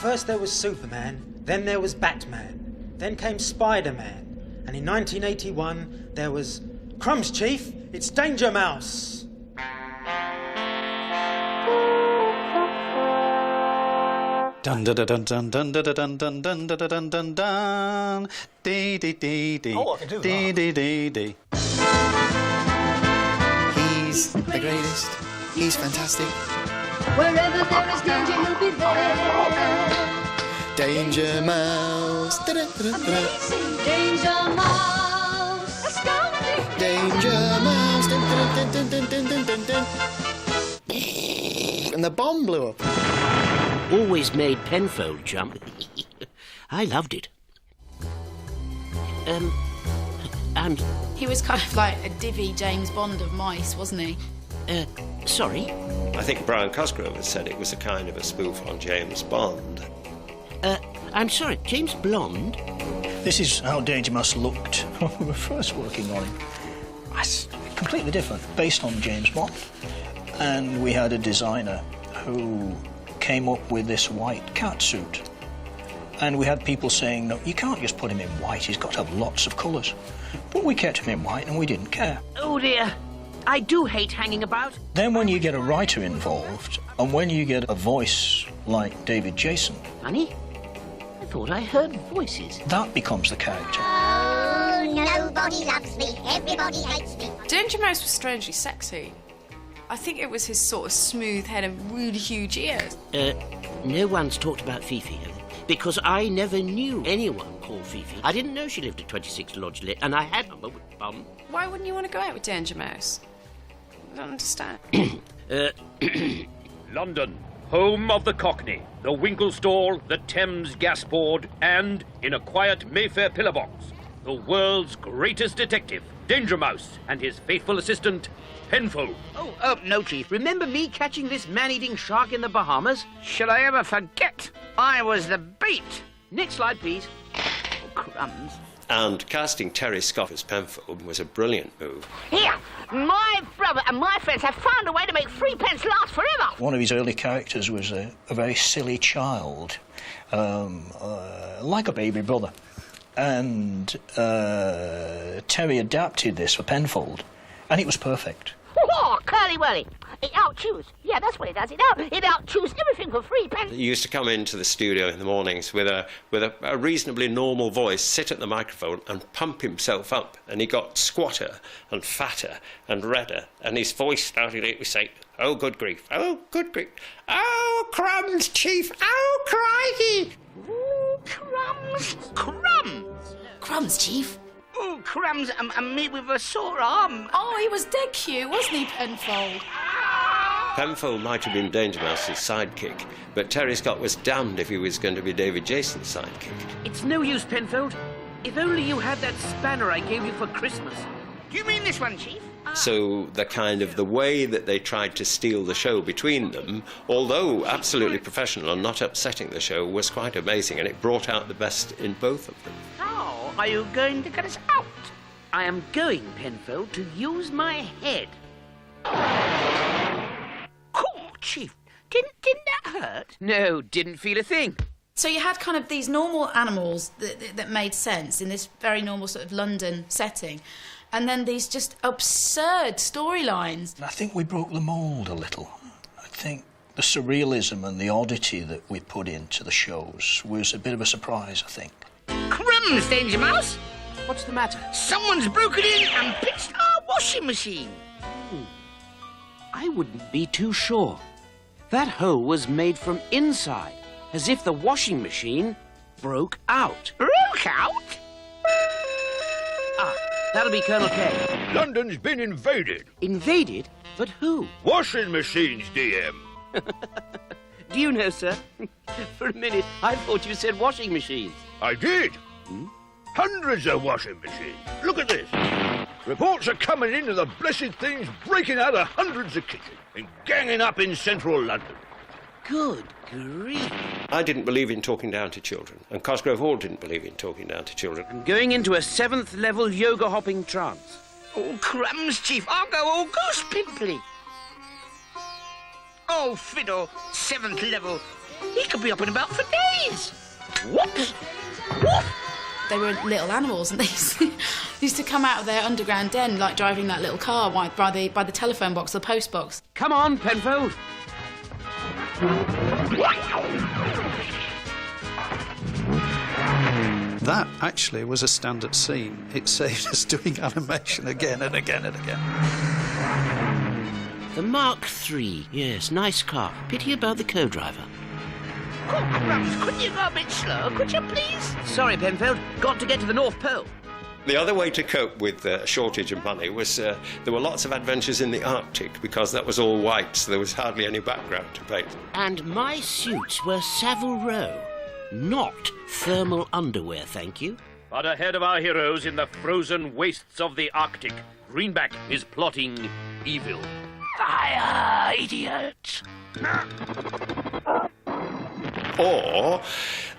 [SPEAKER 2] First there was Superman, then there was Batman, then came Spider-Man, and in 1981 there was Crumbs, Chief, it's Danger Mouse.
[SPEAKER 23] Dun dun dun dun dun dun dun dun dun dun dun dun dun. Dee dee dee dee.
[SPEAKER 3] Oh, I can do
[SPEAKER 23] dee
[SPEAKER 3] that.
[SPEAKER 23] dee dee dee.
[SPEAKER 3] He's the greatest. He's fantastic.
[SPEAKER 8] Wherever there is danger, he'll be there.
[SPEAKER 3] Danger Mouse.
[SPEAKER 8] Amazing Danger Mouse. Astounding
[SPEAKER 3] Danger Mouse. Dun, dun, dun, dun, dun, dun, dun, dun. And the bomb blew up.
[SPEAKER 6] Always made Penfold jump. I loved it.
[SPEAKER 11] He was kind of like a divvy James Bond of mice, wasn't he?
[SPEAKER 6] Sorry?
[SPEAKER 10] I think Brian Cosgrove has said it was a kind of a spoof on James Bond.
[SPEAKER 6] I'm sorry, James Blonde?
[SPEAKER 3] This is how Danger Mouse looked when we were first working on him. It's completely different, based on James Bond. And we had a designer who came up with this white cat suit. And we had people saying, no, you can't just put him in white, he's got to have lots of colours. But we kept him in white and we didn't care.
[SPEAKER 6] Oh dear, I do hate hanging about.
[SPEAKER 3] Then when you get a writer involved, and when you get a voice like David Jason...
[SPEAKER 6] Honey, I thought I heard voices.
[SPEAKER 3] That becomes the character.
[SPEAKER 12] Oh, nobody loves me, everybody hates me.
[SPEAKER 7] Danger Mouse was strangely sexy. I think it was his sort of smooth head and really huge ears.
[SPEAKER 6] No one's talked about Fifi, have they? Because I never knew anyone called Fifi. I didn't know she lived at 26 Lodge Lit, and I had a bum.
[SPEAKER 7] Why wouldn't you want to go out with Danger Mouse? I don't understand.
[SPEAKER 13] London, home of the Cockney, the Winkle Stall, the Thames Gas Board, and, in a quiet Mayfair pillar box, the world's greatest detective, Danger Mouse, and his faithful assistant, Penfold.
[SPEAKER 6] Oh, no, Chief. Remember me catching this man-eating shark in the Bahamas?
[SPEAKER 4] Should I ever forget? I was the bait.
[SPEAKER 6] Next slide, please. Oh, crumbs.
[SPEAKER 10] And casting Terry Scott as Penfold was a brilliant move.
[SPEAKER 4] Here, my brother and my friends have found a way to make 3 pence last forever.
[SPEAKER 3] One of his early characters was a very silly child, like a baby brother. And Terry adapted this for Penfold, and it was perfect.
[SPEAKER 4] Oh, curly whirly. It out-chews. Yeah, that's what it does. It out-chews everything for 3 pence.
[SPEAKER 10] He used to come into the studio in the mornings with a reasonably normal voice, sit at the microphone and pump himself up. And he got squatter and fatter and redder. And his voice started to say, oh, good grief. Oh, good grief. Oh, crumbs, Chief. Oh, crikey.
[SPEAKER 4] Ooh, crumbs. Crumbs.
[SPEAKER 11] Crumbs, Chief.
[SPEAKER 4] Ooh, crumbs, and me with a sore arm.
[SPEAKER 7] Oh, he was dead cute, wasn't he, Penfold?
[SPEAKER 10] Penfold might have been Danger Mouse's sidekick, but Terry Scott was damned if he was going to be David Jason's sidekick.
[SPEAKER 6] It's no use, Penfold. If only you had that spanner I gave you for Christmas.
[SPEAKER 4] Do you mean this one, Chief?
[SPEAKER 10] So the way that they tried to steal the show between them, although absolutely professional and not upsetting the show, was quite amazing, and it brought out the best in both of them.
[SPEAKER 6] How are you going to get us out? I am going, Penfold, to use my head.
[SPEAKER 4] Cool, Chief. Didn't that hurt?
[SPEAKER 6] No, didn't feel a thing.
[SPEAKER 11] So you had kind of these normal animals that made sense in this very normal sort of London setting, and then these just absurd storylines.
[SPEAKER 3] I think we broke the mould a little. I think the surrealism and the oddity that we put into the shows was a bit of a surprise, I think.
[SPEAKER 4] Crumbs, Danger Mouse.
[SPEAKER 6] What's the matter?
[SPEAKER 4] Someone's broken in and pitched our washing machine.
[SPEAKER 6] I wouldn't be too sure. That hole was made from inside, as if the washing machine broke out.
[SPEAKER 4] Broke out?
[SPEAKER 6] Ah, that'll be Colonel K.
[SPEAKER 14] London's been invaded.
[SPEAKER 6] Invaded? But who?
[SPEAKER 14] Washing machines, DM.
[SPEAKER 6] Do you know, sir? For a minute, I thought you said washing machines.
[SPEAKER 14] I did. Hundreds of washing machines. Look at this. Reports are coming in of the blessed things breaking out of hundreds of kitchens and ganging up in central London.
[SPEAKER 6] Good grief.
[SPEAKER 10] I didn't believe in talking down to children, and Cosgrove Hall didn't believe in talking down to children.
[SPEAKER 6] I'm going into a 7th level yoga hopping trance.
[SPEAKER 1] Oh, crumbs, Chief. I'll go all goose pimply. Oh, fiddle. 7th level. He could be up and about for days. Whoops. Whoop.
[SPEAKER 7] They were little animals, and they used to come out of their underground den, like driving that little car by the telephone box, the post box.
[SPEAKER 6] Come on, Penfold.
[SPEAKER 23] That actually was a standard scene. It saved us doing animation again and again and again.
[SPEAKER 6] The Mark III. Yes, nice car. Pity about the co-driver.
[SPEAKER 1] Oh, crumbs, couldn't you go a bit slower, could you, please?
[SPEAKER 6] Sorry, Penfold. Got to get to the North Pole.
[SPEAKER 10] The other way to cope with a shortage of money was there were lots of adventures in the Arctic because that was all white, so there was hardly any background to paint.
[SPEAKER 6] And my suits were Savile Row, not thermal underwear, thank you.
[SPEAKER 13] But ahead of our heroes in the frozen wastes of the Arctic, Greenback is plotting evil.
[SPEAKER 1] Fire, idiot!
[SPEAKER 10] Or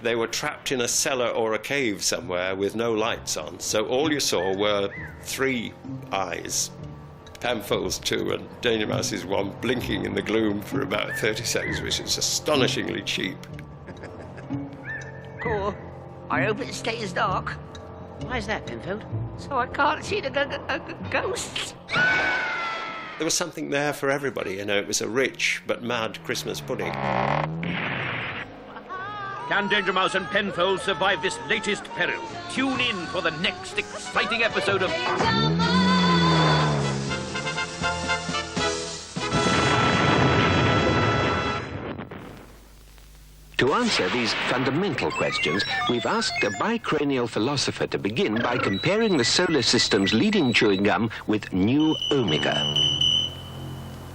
[SPEAKER 10] they were trapped in a cellar or a cave somewhere with no lights on, so all you saw were 3 eyes. Penfold's 2 and Danger Mouse's 1 blinking in the gloom for about 30 seconds, which is astonishingly cheap.
[SPEAKER 1] Cool. I hope it stays dark.
[SPEAKER 6] Why is that, Penfold?
[SPEAKER 1] So I can't see the ghosts.
[SPEAKER 10] There was something there for everybody, you know. It was a rich but mad Christmas pudding.
[SPEAKER 13] Can Danger Mouse and Penfold survive this latest peril? Tune in for the next exciting episode of...
[SPEAKER 15] To answer these fundamental questions, we've asked a bicranial philosopher to begin by comparing the solar system's leading chewing gum with New Omega.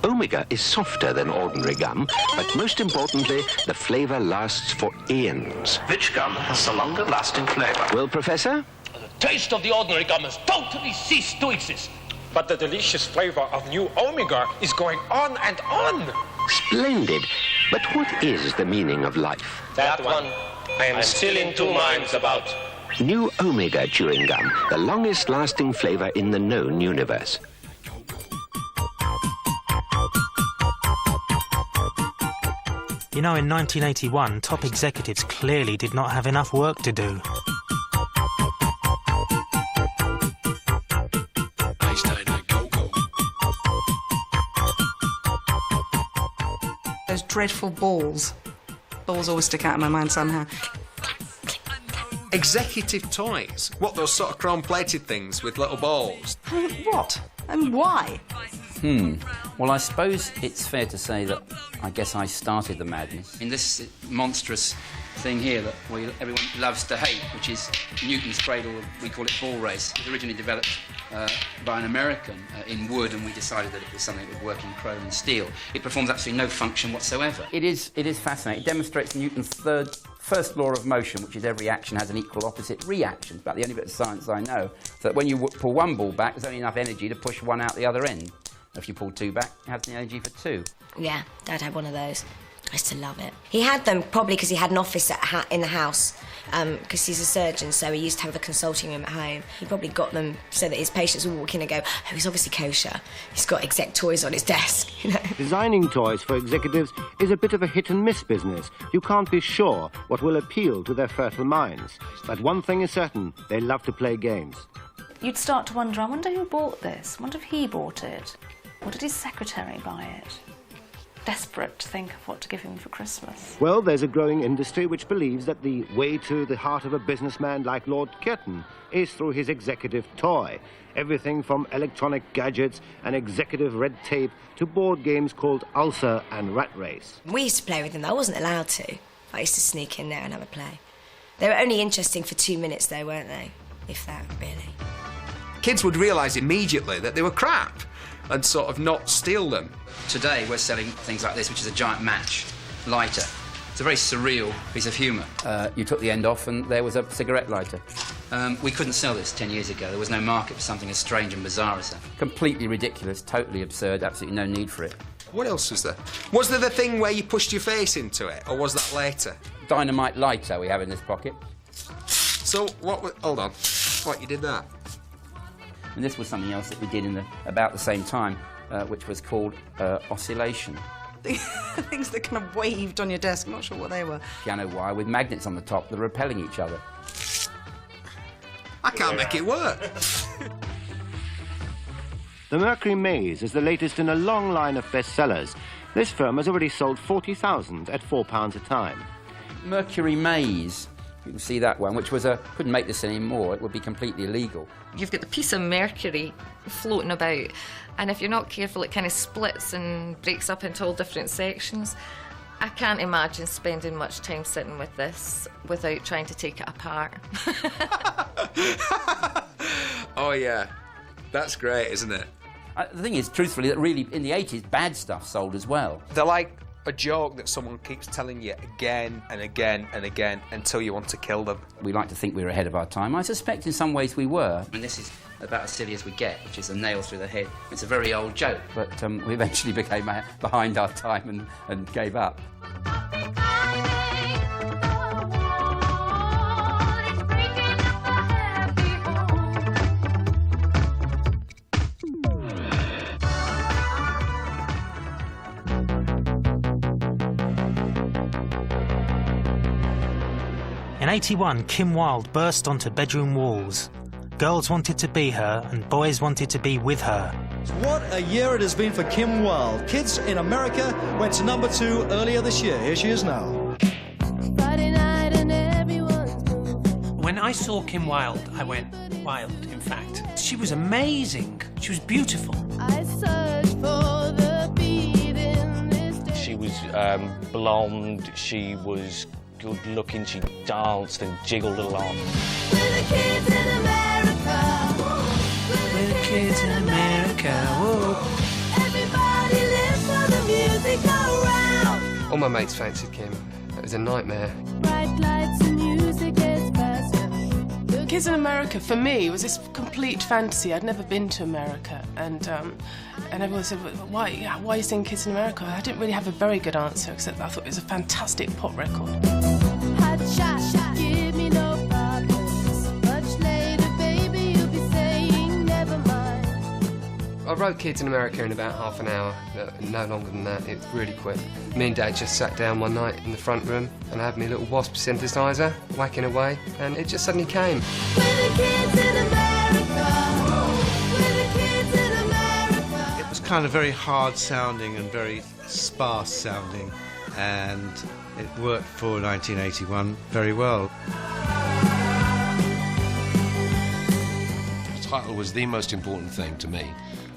[SPEAKER 15] Omega is softer than ordinary gum, but most importantly, the flavour lasts for eons.
[SPEAKER 1] Which gum has the longer lasting flavour?
[SPEAKER 15] Well, Professor?
[SPEAKER 16] The taste of the ordinary gum has totally ceased to exist. But the delicious flavour of New Omega is going on and on.
[SPEAKER 15] Splendid. But what is the meaning of life?
[SPEAKER 16] That one I am still in 2 minds about.
[SPEAKER 15] New Omega chewing gum, the longest lasting flavour in the known universe.
[SPEAKER 2] You know, in 1981, top executives clearly did not have enough work to do.
[SPEAKER 17] Those dreadful balls. Balls always stick out of my mind somehow.
[SPEAKER 22] Executive toys. What, those sort of chrome-plated things with little balls?
[SPEAKER 17] What? And why?
[SPEAKER 18] Well, I suppose it's fair to say that I guess I started the madness in this monstrous thing here that everyone loves to hate, which is Newton's cradle. We call it ball race. It was originally developed by an American in wood, and we decided that it was something that would work in chrome and steel. It performs absolutely no function whatsoever. It is fascinating. It demonstrates Newton's first law of motion, which is every action has an equal opposite reaction. It's about the only bit of science I know. So that when you pull one ball back, there's only enough energy to push one out the other end. If you pull 2 back, it has the energy for 2.
[SPEAKER 19] Yeah, Dad had one of those. I used to love it. He had them probably because he had an office in the house, because he's a surgeon, so he used to have a consulting room at home. He probably got them so that his patients would walk in and go, oh, he's obviously kosher. He's got exec toys on his desk, you know.
[SPEAKER 25] Designing toys for executives is a bit of a hit-and-miss business. You can't be sure what will appeal to their fertile minds. But one thing is certain, they love to play games.
[SPEAKER 26] You'd start to wonder, I wonder who bought this? I wonder if he bought it? Or did his secretary buy it? Desperate to think of what to give him for Christmas.
[SPEAKER 25] Well, there's a growing industry which believes that the way to the heart of a businessman like Lord Curtin is through his executive toy. Everything from electronic gadgets and executive red tape to board games called Ulcer and Rat Race.
[SPEAKER 19] We used to play with them, though. I wasn't allowed to. I used to sneak in there and have a play. They were only interesting for 2 minutes, though, weren't they? If that, really.
[SPEAKER 22] Kids would realise immediately that they were crap and sort of not steal them.
[SPEAKER 18] Today we're selling things like this, which is a giant match lighter. It's a very surreal piece of humour. You took the end off and there was a cigarette lighter. We couldn't sell this 10 years ago. There was no market for something as strange and bizarre as that. Completely ridiculous, totally absurd, absolutely no need for it.
[SPEAKER 5] What else was there? Was there the thing where you pushed your face into it, or was that later?
[SPEAKER 18] Dynamite lighter we have in this pocket.
[SPEAKER 5] So, hold on. What, you did that?
[SPEAKER 18] And this was something else that we did in about the same time, which was called oscillation.
[SPEAKER 17] Things that kind of waved on your desk, I'm not sure what they were.
[SPEAKER 18] Piano wire with magnets on the top that are repelling each other.
[SPEAKER 5] I can't make it work.
[SPEAKER 25] The Mercury Maze is the latest in a long line of bestsellers. This firm has already sold 40,000 at £4 a time.
[SPEAKER 18] Mercury Maze, you can see that one, which was couldn't make this anymore, it would be completely illegal.
[SPEAKER 8] You've got the piece of mercury floating about, and if you're not careful, it kind of splits and breaks up into all different sections. I can't imagine spending much time sitting with this without trying to take it apart.
[SPEAKER 5] Oh, yeah. That's great, isn't it?
[SPEAKER 18] The thing is, truthfully, that really, in the 80s, bad stuff sold as well.
[SPEAKER 5] They're like a joke that someone keeps telling you again and again and again until you want to kill them.
[SPEAKER 18] We like to think we were ahead of our time. I suspect in some ways we were. And this is about as silly as we get, which is a nail through the head. It's a very old joke, but we eventually became behind our time and gave up.
[SPEAKER 2] In '81, Kim Wilde burst onto bedroom walls. Girls wanted to be her and boys wanted to be with her.
[SPEAKER 9] What a year it has been for Kim Wilde. Kids in America went to #2 earlier this year. Here she is now.
[SPEAKER 20] When I saw Kim Wilde, I went wild, in fact. She was amazing. She was beautiful.
[SPEAKER 21] She was blonde, she was good looking, she danced and jiggled a lot.
[SPEAKER 20] We're the kids in America. We're the kids in America. Whoa. Everybody lives for the music around.
[SPEAKER 5] All my mates fancied Kim. It was a nightmare.
[SPEAKER 20] Bright lights and music gets faster. Kids in America, for me, was this complete fantasy. I'd never been to America, and everyone said, why are you singing Kids in America? I didn't really have a very good answer, except I thought it was a fantastic pop record. Hot shot, give me no problems. Much later, baby, you'll be saying never mind.
[SPEAKER 5] I wrote Kids in America in about half an hour, no longer than that. It's really quick. Me and Dad just sat down one night in the front room and I had my little wasp synthesizer whacking away, and it just suddenly came.
[SPEAKER 20] We're the kids in America. We're the kids in America.
[SPEAKER 24] It was kind of very hard sounding and very sparse sounding, and it worked for 1981 very well.
[SPEAKER 27] The title was the most important thing to me.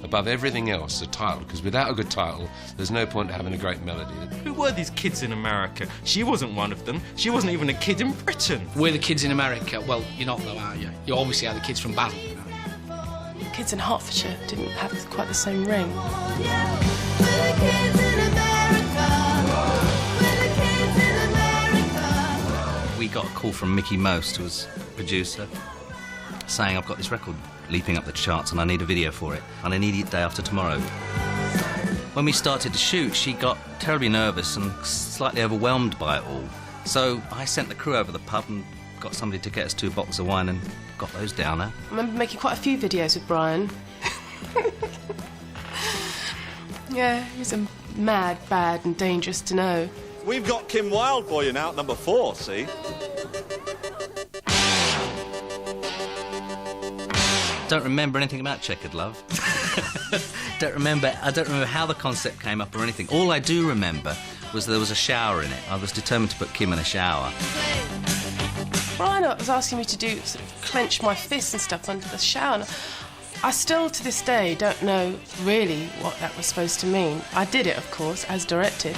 [SPEAKER 27] Above everything else, the title, because without a good title, there's no point having a great melody.
[SPEAKER 28] Who were these kids in America? She wasn't one of them. She wasn't even a kid in Britain.
[SPEAKER 22] We're the kids in America. Well, you're not though, are you? You obviously are the kids from Basel, you know.
[SPEAKER 20] Kids in Hertfordshire didn't have quite the same ring.
[SPEAKER 29] We got a call from Mickey Most, who was producer, saying, I've got this record leaping up the charts and I need a video for it, and I need it day after tomorrow. When we started to shoot, she got terribly nervous and slightly overwhelmed by it all. So I sent the crew over the pub and got somebody to get us 2 bottles of wine and got those down her.
[SPEAKER 20] I remember making quite a few videos with Brian. Yeah, he was a mad, bad and dangerous to know.
[SPEAKER 24] We've got Kim Wilde for you now at #4, see?
[SPEAKER 29] Don't remember anything about Checkered Love. I don't remember how the concept came up or anything. All I do remember was there was a shower in it. I was determined to put Kim in a shower.
[SPEAKER 20] Brian was asking me to do sort of clench my fists and stuff under the shower. And I still, to this day, don't know really what that was supposed to mean. I did it, of course, as directed.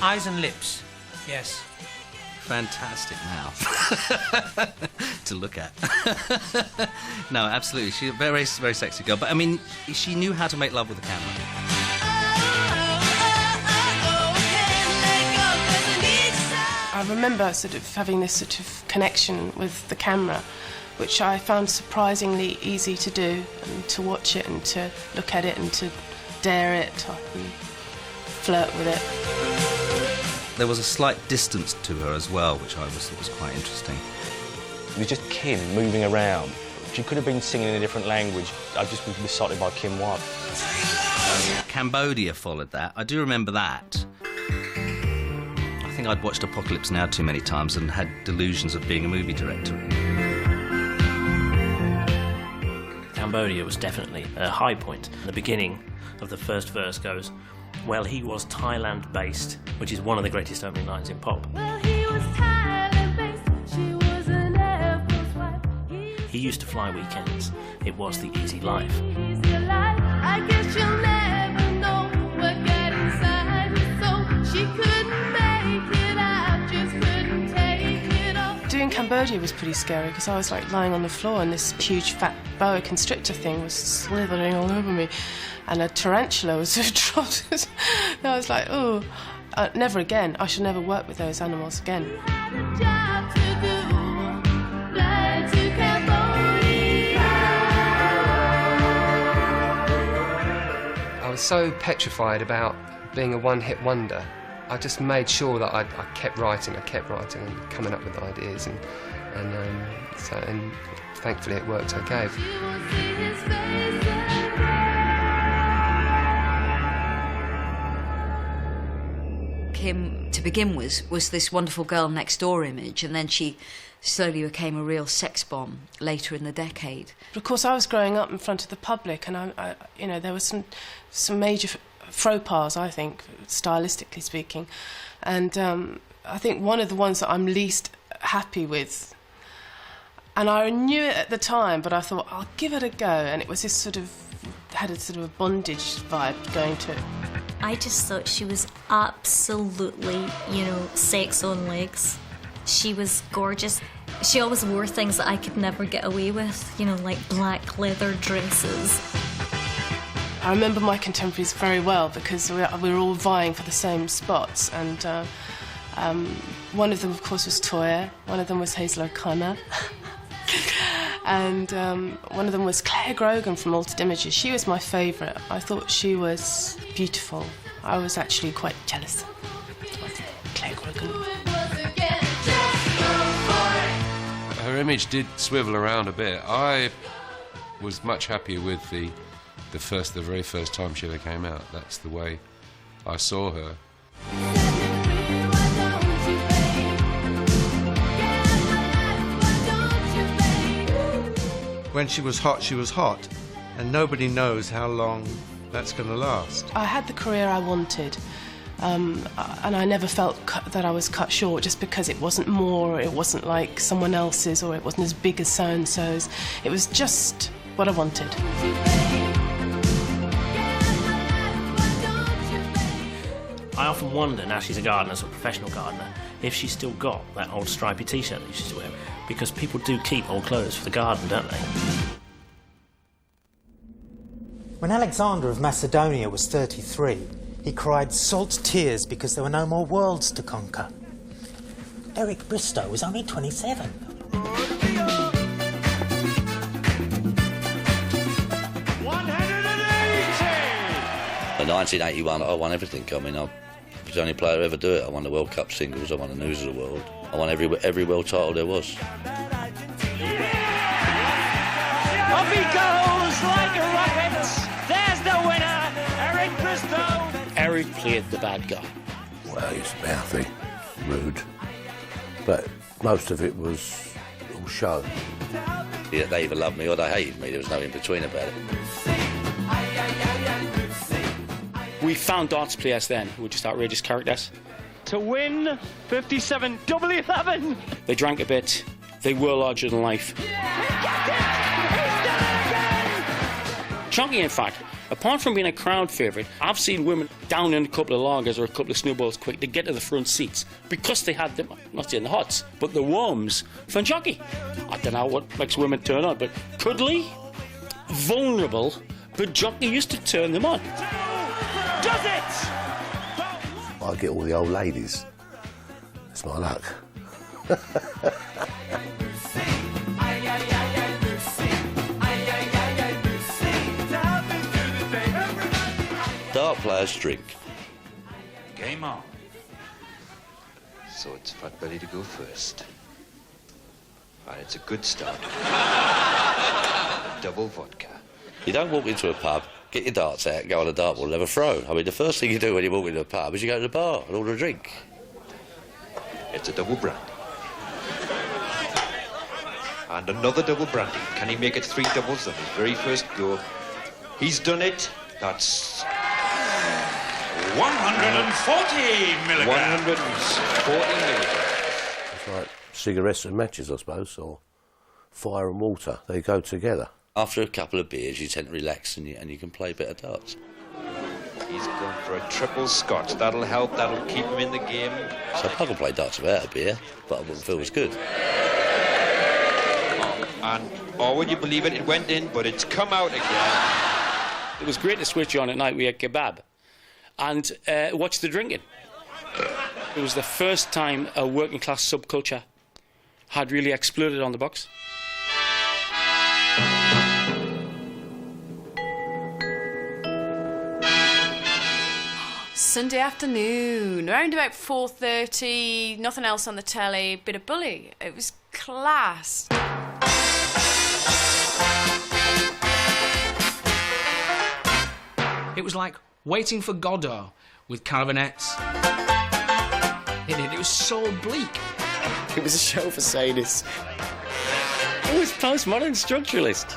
[SPEAKER 20] Eyes and lips, yes.
[SPEAKER 29] Fantastic mouth to look at. No, absolutely. She's a very, very sexy girl. But I mean, she knew how to make love with the camera.
[SPEAKER 20] I remember sort of having this sort of connection with the camera, which I found surprisingly easy to do, and to watch it and to look at it and to dare it and flirt with it.
[SPEAKER 29] There was a slight distance to her as well, which I thought was quite interesting.
[SPEAKER 21] It was just Kim moving around. She could have been singing in a different language. I'd just been besotted by Kim Wilde.
[SPEAKER 29] Cambodia followed that. I do remember that. I think I'd watched Apocalypse Now too many times and had delusions of being a movie director.
[SPEAKER 3] Cambodia was definitely a high point. The beginning of the first verse goes, "Well, he was Thailand-based," which is one of the greatest opening lines in pop.
[SPEAKER 4] Well, he was Thailand-based, she was an Air Force wife.
[SPEAKER 3] He used to fly weekends. It was the easy life.
[SPEAKER 4] Easy life. I guess you'll never know what got inside me, so she couldn't make it out, just couldn't take it off.
[SPEAKER 20] Doing Cambodia was pretty scary because I was like lying on the floor and this huge fat boa constrictor thing was slithering all over me, and a tarantula was sort of dropped. And I was like, oh, never again. I should never work with those animals again.
[SPEAKER 5] I was so petrified about being a one-hit wonder. I just made sure that I kept writing and coming up with ideas, and thankfully it worked okay.
[SPEAKER 6] Kim, to begin with, was this wonderful girl next door image, and then she slowly became a real sex bomb later in the decade.
[SPEAKER 20] But of course, I was growing up in front of the public, and I you know, there was some major faux pas, I think, stylistically speaking, and I think one of the ones that I'm least happy with, and I knew it at the time, but I thought I'll give it a go, and it was this sort of had a sort of a bondage vibe going to it.
[SPEAKER 7] I just thought she was absolutely, you know, sex on legs. She was gorgeous. She always wore things that I could never get away with, you know, like black leather dresses.
[SPEAKER 20] I remember my contemporaries very well because we were all vying for the same spots, and one of them, of course, was Toya, one of them was Hazel O'Connor, and one of them was Clare Grogan from Altered Images. She was my favourite. I thought she was beautiful. I was actually quite jealous. Clare Grogan.
[SPEAKER 27] Her image did swivel around a bit. I was much happier with the very first time she ever came out. That's the way I saw her.
[SPEAKER 24] When she was hot, and nobody knows how long that's going to last.
[SPEAKER 20] I had the career I wanted, and I never felt that I was cut short just because it wasn't more, it wasn't like someone else's, or it wasn't as big as so-and-so's. It was just what I wanted.
[SPEAKER 3] I often wonder, now she's a gardener, sort of professional gardener, if she's still got that old stripy t-shirt that she used to wear, because people do keep old clothes for the garden, don't they?
[SPEAKER 2] When Alexander of Macedonia was 33, he cried salt tears because there were no more worlds to conquer. Eric Bristow was only 27.
[SPEAKER 10] In 1981, I won everything. I mean, I was the only player to ever do it. I won the World Cup singles, I won the News of the World, I won every world title there was.
[SPEAKER 4] Up he goes like a rocket. There's the winner, Eric Bristow.
[SPEAKER 22] Eric played the bad guy.
[SPEAKER 11] Well, he's mouthy, rude, but most of it was all show.
[SPEAKER 10] Yeah, they either loved me or they hated me. There was no in between about it.
[SPEAKER 22] We found darts players then who were just outrageous characters.
[SPEAKER 4] To win 57 double 11.
[SPEAKER 22] They drank a bit. They were larger than life. Chunky, in fact, apart from being a crowd favourite, I've seen women down in a couple of lagers or a couple of snowballs quick to get to the front seats because they had them, not in the hots, but the worms from Chunky. I don't know what makes women turn on, but cuddly, vulnerable, but Jockey used to turn them on.
[SPEAKER 4] Does it?
[SPEAKER 11] I get all the old ladies That's my luck.
[SPEAKER 10] Dart players drink.
[SPEAKER 1] Game on. So it's Fat Belly to go first. And it's a good start. Double vodka.
[SPEAKER 10] You don't walk into a pub, get your darts out, go on a dartboard and have a throw. I mean, the first thing you do when you walk into a pub is you go to the bar and order a drink.
[SPEAKER 1] It's a double brandy. And another double brandy. Can he make it 3 doubles on his very first go? He's done it. That's 140 milligrams. 140 milligrams.
[SPEAKER 11] It's like cigarettes and matches, I suppose, or fire and water. They go together.
[SPEAKER 10] After a couple of beers, you tend to relax and you can play a bit of darts.
[SPEAKER 1] He's going for a triple scotch. That'll help. That'll keep him in the game.
[SPEAKER 10] So I can play darts without a beer, but I wouldn't feel as good.
[SPEAKER 1] Oh, would you believe it? It went in, but it's come out again.
[SPEAKER 22] It was great to switch on at night. We had kebab and watch the drinking. It was the first time a working class subculture had really exploded on the box.
[SPEAKER 12] Sunday afternoon, around about 4:30, nothing else on the telly, bit of bully. It was class.
[SPEAKER 13] It was like Waiting for Godot with clarinets. It was so bleak.
[SPEAKER 14] It was a show for sadists.
[SPEAKER 22] It was postmodern structuralist.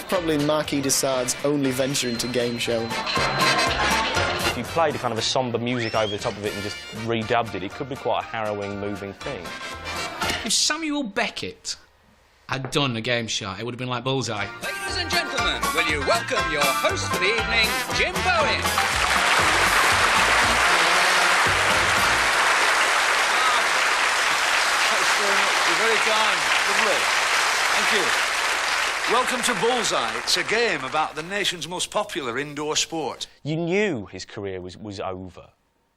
[SPEAKER 14] Probably Marquis de Sade's only venture into game show.
[SPEAKER 21] If you played a kind of a sombre music over the top of it and just redubbed it, it could be quite a harrowing, moving thing.
[SPEAKER 13] If Samuel Beckett had done a game show, it would have been like Bullseye.
[SPEAKER 15] Ladies and gentlemen, will you welcome your host for the evening, Jim Bowen?
[SPEAKER 16] Thanks very much. You're very kind. Lovely. Thank you. Welcome to Bullseye. It's a game about the nation's most popular indoor sport.
[SPEAKER 21] You knew his career was over,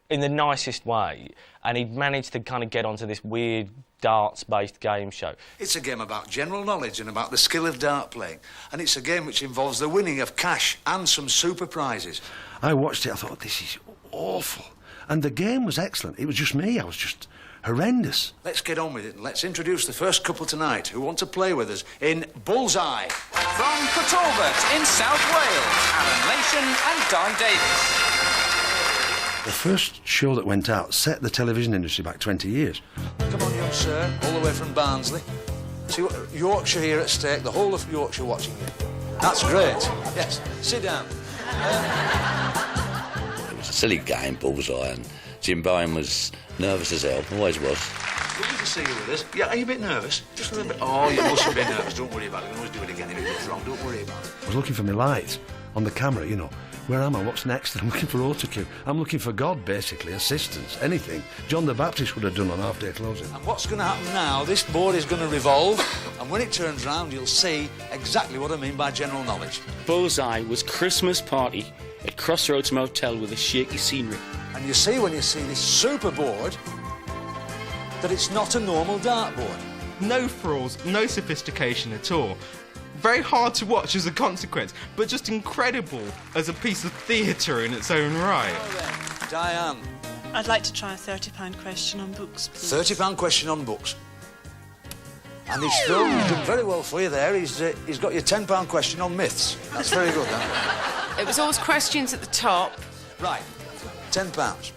[SPEAKER 21] in the nicest way, and he'd managed to kind of get onto this weird darts-based game show.
[SPEAKER 16] It's a game about general knowledge and about the skill of dart playing. And it's a game which involves the winning of cash and some super prizes.
[SPEAKER 11] I watched it, I thought, this is awful. And the game was excellent. It was just me, I was just horrendous.
[SPEAKER 16] Let's get on with it and let's introduce the first couple tonight who want to play with us in Bullseye.
[SPEAKER 15] From Port Talbot in South Wales, Alan Lation and Di Davis.
[SPEAKER 11] The first show that went out set the television industry back 20 years.
[SPEAKER 16] Come on, young sir, all the way from Barnsley. See what Yorkshire here at stake, the whole of Yorkshire watching you. That's great. Yes, sit down.
[SPEAKER 10] It was a silly game, Bullseye, and Jim Bowen was nervous as hell, always was.
[SPEAKER 16] Lovely to see you with us. Yeah, are you a bit nervous? Just a little bit. Oh, you mustn't be nervous. Don't worry about it. We can always do it again if it goes wrong. Don't worry about it.
[SPEAKER 11] I was looking for my lights on the camera, you know. Where am I? What's next? I'm looking for autocue. I'm looking for God, basically, assistance, anything. John the Baptist would have done on half-day closing.
[SPEAKER 16] And what's going to happen now, this board is going to revolve, and when it turns round, you'll see exactly what I mean by general knowledge.
[SPEAKER 22] Bullseye was Christmas party at Crossroads Motel with a shaky scenery.
[SPEAKER 16] And you see, when you see this super board, that it's not a normal dartboard.
[SPEAKER 28] No frills, no sophistication at all. Very hard to watch as a consequence, but just incredible as a piece of theatre in its own right.
[SPEAKER 16] Diane.
[SPEAKER 19] I'd like to try a £30 question on books, please.
[SPEAKER 16] £30 question on books. And he's still done very well for you there. He's got your £10 question on myths. That's very good, that.
[SPEAKER 12] It was always questions at the top.
[SPEAKER 16] Right, £10.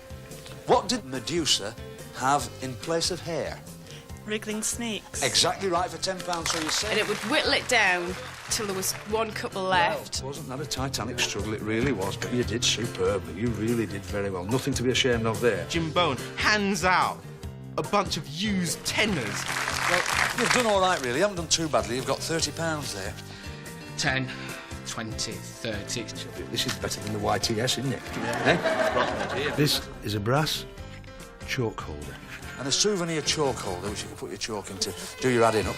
[SPEAKER 16] What did Medusa have in place of hair?
[SPEAKER 19] Wriggling snakes.
[SPEAKER 16] Exactly right for £10, so you say.
[SPEAKER 12] And it would whittle it down till there was one couple left.
[SPEAKER 16] Well, wasn't that a Titanic struggle? It really was, but you did superbly. You really did very well. Nothing to be ashamed of there.
[SPEAKER 28] Jim Bowen hands out a bunch of used tenors.
[SPEAKER 16] Well, you've done all right, really. You haven't done too badly. You've got £30 there.
[SPEAKER 13] 10, 20, 30.
[SPEAKER 16] This is better than the YTS, isn't it? Yeah. Eh?
[SPEAKER 11] This is a brass chalk holder.
[SPEAKER 16] And a souvenir chalk holder, which you can put your chalk into, do your adding up.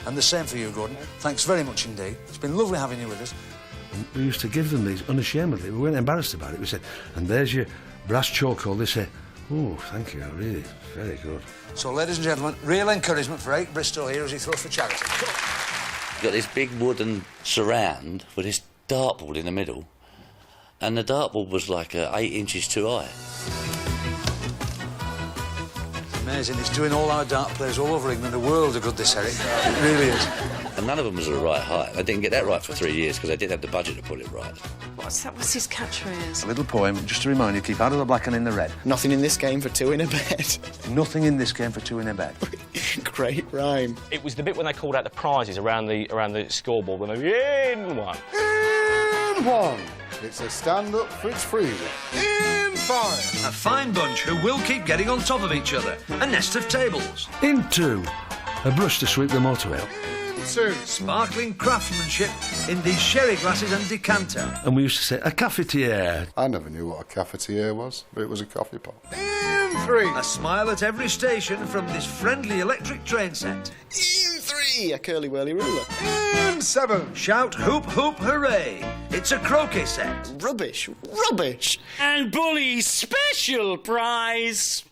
[SPEAKER 16] And the same for you, Gordon. Thanks very much indeed. It's been lovely having you with us.
[SPEAKER 11] And we used to give them these unashamedly. We weren't embarrassed about it. We said, and there's your brass chalk holder. They say, Oh, thank you, really, very good.
[SPEAKER 16] So, ladies and gentlemen, real encouragement for Ike Bristol here as he throws for charity.
[SPEAKER 10] Got this big wooden surround with this dartboard in the middle, and the dartboard was like 8 inches too high.
[SPEAKER 16] It's amazing. It's doing all our dart players all over England the world of good, this, Eric. It really is.
[SPEAKER 10] And none of them was the right height. I didn't get that right for 3 years because I didn't have the budget to put it right.
[SPEAKER 12] What's that? What's his catchphrase?
[SPEAKER 5] A little poem, just to remind you, keep out of the black and in the red.
[SPEAKER 14] Nothing in this game for two in a bed.
[SPEAKER 5] Nothing in this game for two in a bed.
[SPEAKER 14] Great rhyme.
[SPEAKER 21] It was the bit when they called out the prizes around the scoreboard when they were in one.
[SPEAKER 8] In one. It's a stand-up Fritz Freezer. In five.
[SPEAKER 16] A fine bunch who will keep getting on top of each other. A nest of tables.
[SPEAKER 11] In 2, a brush to sweep the motorway up.
[SPEAKER 8] In 2.
[SPEAKER 16] Sparkling craftsmanship in these sherry glasses and decanter.
[SPEAKER 11] And we used to say, a cafetiere.
[SPEAKER 8] I never knew what a cafetiere was, but it was a coffee pot. In 3.
[SPEAKER 16] A smile at every station from this friendly electric train set.
[SPEAKER 14] In 3. A curly-whirly ruler.
[SPEAKER 8] In 7.
[SPEAKER 16] Shout hoop hoop hooray. It's a croquet set.
[SPEAKER 14] Rubbish. Rubbish.
[SPEAKER 22] And Bully's special prize.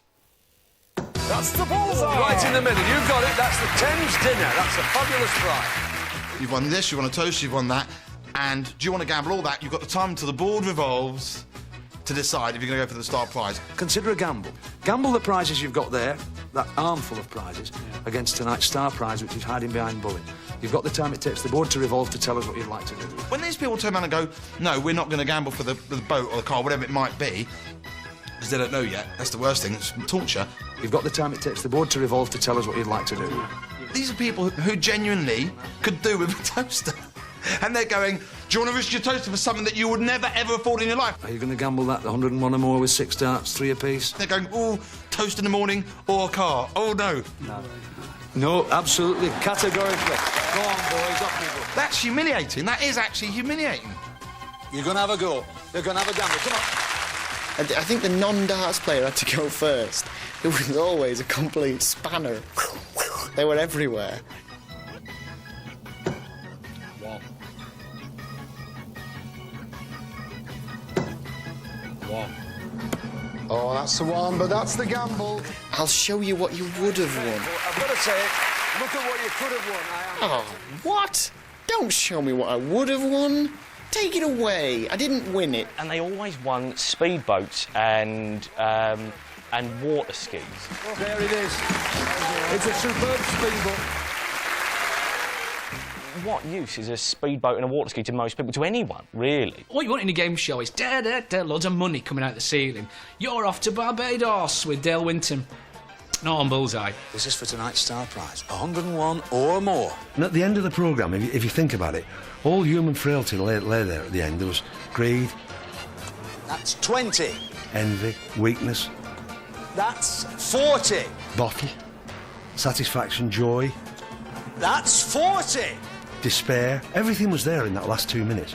[SPEAKER 16] That's the bullseye. Right in the middle. You've got it. That's the Thames dinner. That's a fabulous prize.
[SPEAKER 8] You've won this, you've won a toast, you've won that. And do you want to gamble all that? You've got the time until the board revolves to decide if you're going to go for the star prize.
[SPEAKER 16] Consider a gamble. Gamble the prizes you've got there, that armful of prizes, against tonight's star prize, which is hiding behind Bully. You've got the time it takes the board to revolve to tell us what you'd like to do.
[SPEAKER 8] When these people turn around and go, no, we're not going to gamble for the boat or the car, whatever it might be, because they don't know yet, that's the worst thing, it's torture.
[SPEAKER 16] You've got the time it takes the board to revolve to tell us what you'd like to do.
[SPEAKER 8] These are people who genuinely could do with a toaster. And they're going, do you want to risk your toaster for something that you would never, ever afford in your life?
[SPEAKER 16] Are you going to gamble that, the 101 or more with 6 darts, 3 apiece?
[SPEAKER 8] They're going, oh, toast in the morning or a car. Oh, no.
[SPEAKER 16] No, absolutely, categorically. Go on, boys, off you go.
[SPEAKER 8] That's humiliating. That is actually humiliating.
[SPEAKER 16] You're going to have a go. You're going to have a gamble. Come on.
[SPEAKER 14] I think the non-darts player had to go first. It was always a complete spanner. They were everywhere.
[SPEAKER 8] Oh, that's the one, but that's the gamble.
[SPEAKER 14] I'll show you what you would have won.
[SPEAKER 16] I've got to say, look at what you could have won.
[SPEAKER 14] Oh, what? Don't show me what I would have won. Take it away. I didn't win it.
[SPEAKER 21] And they always won speedboats and water skis.
[SPEAKER 16] Oh, there it is. It's a superb speedboat.
[SPEAKER 21] What use is a speedboat and a water ski to most people, to anyone, really?
[SPEAKER 13] What you want in a game show is loads of money coming out the ceiling. You're off to Barbados with Dale Winton. Not on Bullseye.
[SPEAKER 16] This is for tonight's star prize. 101 or more.
[SPEAKER 11] And at the end of the programme, if you think about it, all human frailty lay there at the end. There was greed.
[SPEAKER 16] That's 20.
[SPEAKER 11] Envy, weakness.
[SPEAKER 16] That's 40.
[SPEAKER 11] Bottle. Satisfaction, joy.
[SPEAKER 16] That's 40.
[SPEAKER 11] Despair. Everything was there in that last 2 minutes.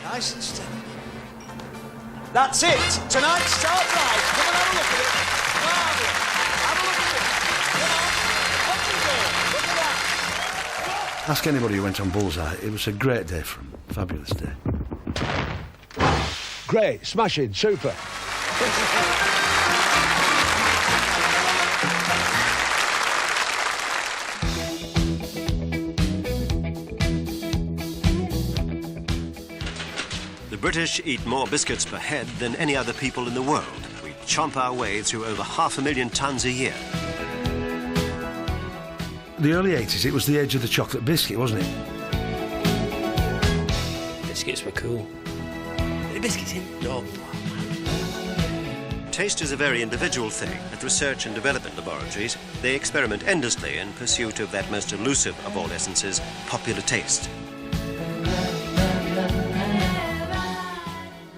[SPEAKER 16] Nice and steady. That's it. Tonight's star prize. Come and have a look at it. Marvellous. Have a look at it. Come on. Up you go. Look at that.
[SPEAKER 11] Ask anybody who went on Bullseye. It was a great day for them. Fabulous day.
[SPEAKER 5] Great, smashing, super.
[SPEAKER 9] The British eat more biscuits per head than any other people in the world. We chomp our way through over 500,000 tonnes a year.
[SPEAKER 11] The early 80s, it was the age of the chocolate biscuit, wasn't it?
[SPEAKER 3] Biscuits were cool. Biscuits in? No.
[SPEAKER 9] Taste is a very individual thing. At research and development laboratories, they experiment endlessly in pursuit of that most elusive of all essences, popular taste.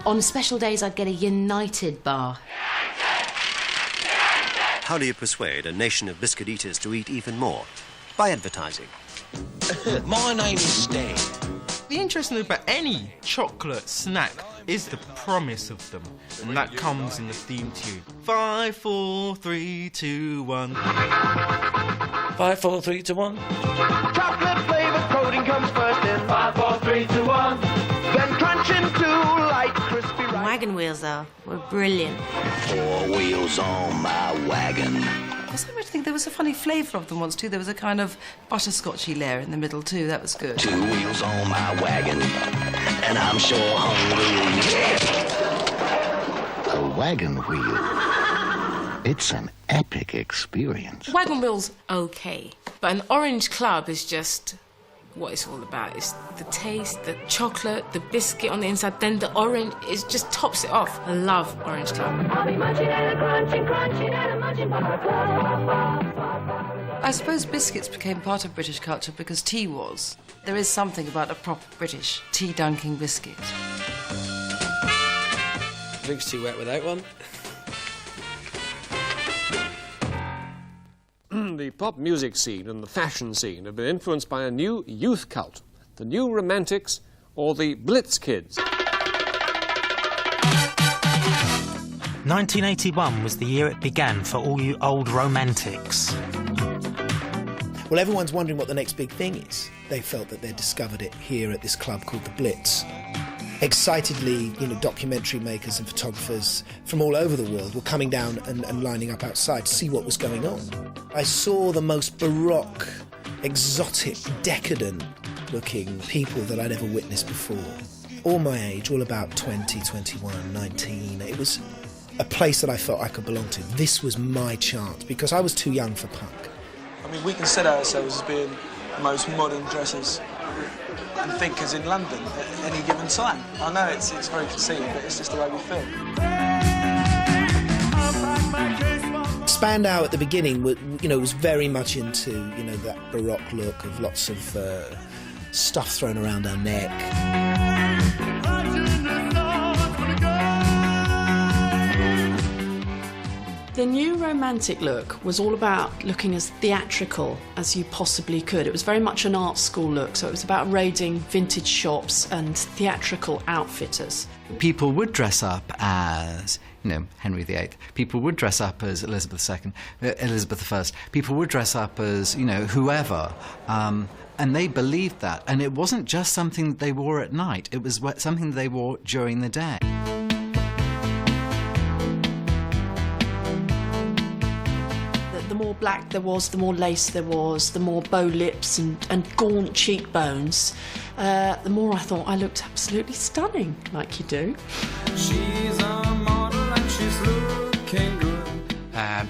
[SPEAKER 17] On special days, I'd get a United bar.
[SPEAKER 9] How do you persuade a nation of biscuit eaters to eat even more? By advertising.
[SPEAKER 22] My name is Stan.
[SPEAKER 28] The interesting thing about any chocolate snack is the promise of them, and that comes in the theme tune. 5, 4, 3, 2, 1.
[SPEAKER 21] 5, 4, 3, 2, 1.
[SPEAKER 18] Chocolate flavoured coating comes first in 5, 4, 3, 2, 1. Then crunch into light crispy rice.
[SPEAKER 17] Wagon wheels though, were brilliant.
[SPEAKER 6] 4 wheels on my wagon.
[SPEAKER 7] I started to think there was a funny flavour of them once too. There was a kind of butterscotchy layer in the middle too. That was good.
[SPEAKER 6] 2 wheels on my wagon, and I'm sure hungry. A wagon wheel. It's an epic experience.
[SPEAKER 12] Wagon wheel's okay, but an orange club is just what it's all about. It's the taste, the chocolate, the biscuit on the inside, then the orange, it just tops it off. I love Orange Club.
[SPEAKER 7] I suppose biscuits became part of British culture because tea was. There is something about a proper British tea-dunking biscuit.
[SPEAKER 20] Drink's too wet without one. The pop music scene and the fashion scene have been influenced by a new youth cult, the New Romantics or the Blitz Kids.
[SPEAKER 2] 1981 was the year it began for all you old romantics.
[SPEAKER 23] Well, everyone's wondering what the next big thing is. They felt that they'd discovered it here at this club called the Blitz. Excitedly, documentary makers and photographers from all over the world were coming down and lining up outside to see what was going on. I saw the most baroque, exotic, decadent-looking people that I'd ever witnessed before. All my age, all about 20, 21, 19. It was a place that I felt I could belong to. This was my chance, because I was too young for punk.
[SPEAKER 24] I mean, we consider ourselves as being the most modern dressers and thinkers in London at any given time. I know it's very conceited, but it's just the way we feel.
[SPEAKER 23] Spandau at the beginning, was very much into, that baroque look of lots of stuff thrown around our neck.
[SPEAKER 25] The new romantic look was all about looking as theatrical as you possibly could. It was very much an art school look, so it was about raiding vintage shops and theatrical outfitters.
[SPEAKER 26] People would dress up as, Henry VIII. People would dress up as Elizabeth I. People would dress up as, whoever. And they believed that. And it wasn't just something that they wore at night. It was something they wore during the day.
[SPEAKER 25] The more black there was, the more lace there was, the more bow lips and gaunt cheekbones, the more I thought I looked absolutely stunning, like you do.
[SPEAKER 24] She's a model and she's looking good.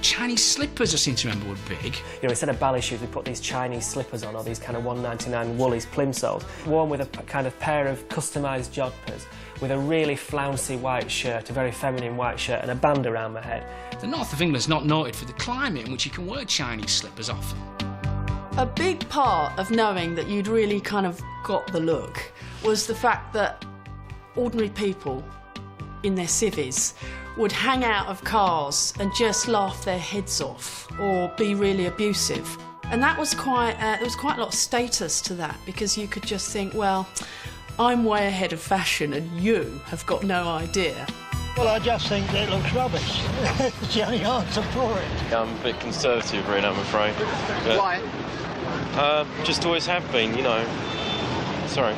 [SPEAKER 24] Chinese slippers, I seem to remember, were big.
[SPEAKER 3] Instead of ballet shoes, we put these Chinese slippers on, or these kind of $1.99 Woolies plimsolls, worn with a kind of pair of customised jodhpurs, with a really flouncy white shirt, a very feminine white shirt, and a band around my head.
[SPEAKER 24] The north of England's not noted for the climate in which you can wear Chinese slippers often.
[SPEAKER 25] A big part of knowing that you'd really kind of got the look was the fact that ordinary people in their civvies would hang out of cars and just laugh their heads off or be really abusive. And that was there was quite a lot of status to that, because you could just think, well, I'm way ahead of fashion and you have got no idea.
[SPEAKER 27] Well, I just think it looks rubbish. It's the only answer for it.
[SPEAKER 29] I'm a bit conservative, really, I'm afraid. But,
[SPEAKER 27] why?
[SPEAKER 29] Just always have been, Sorry.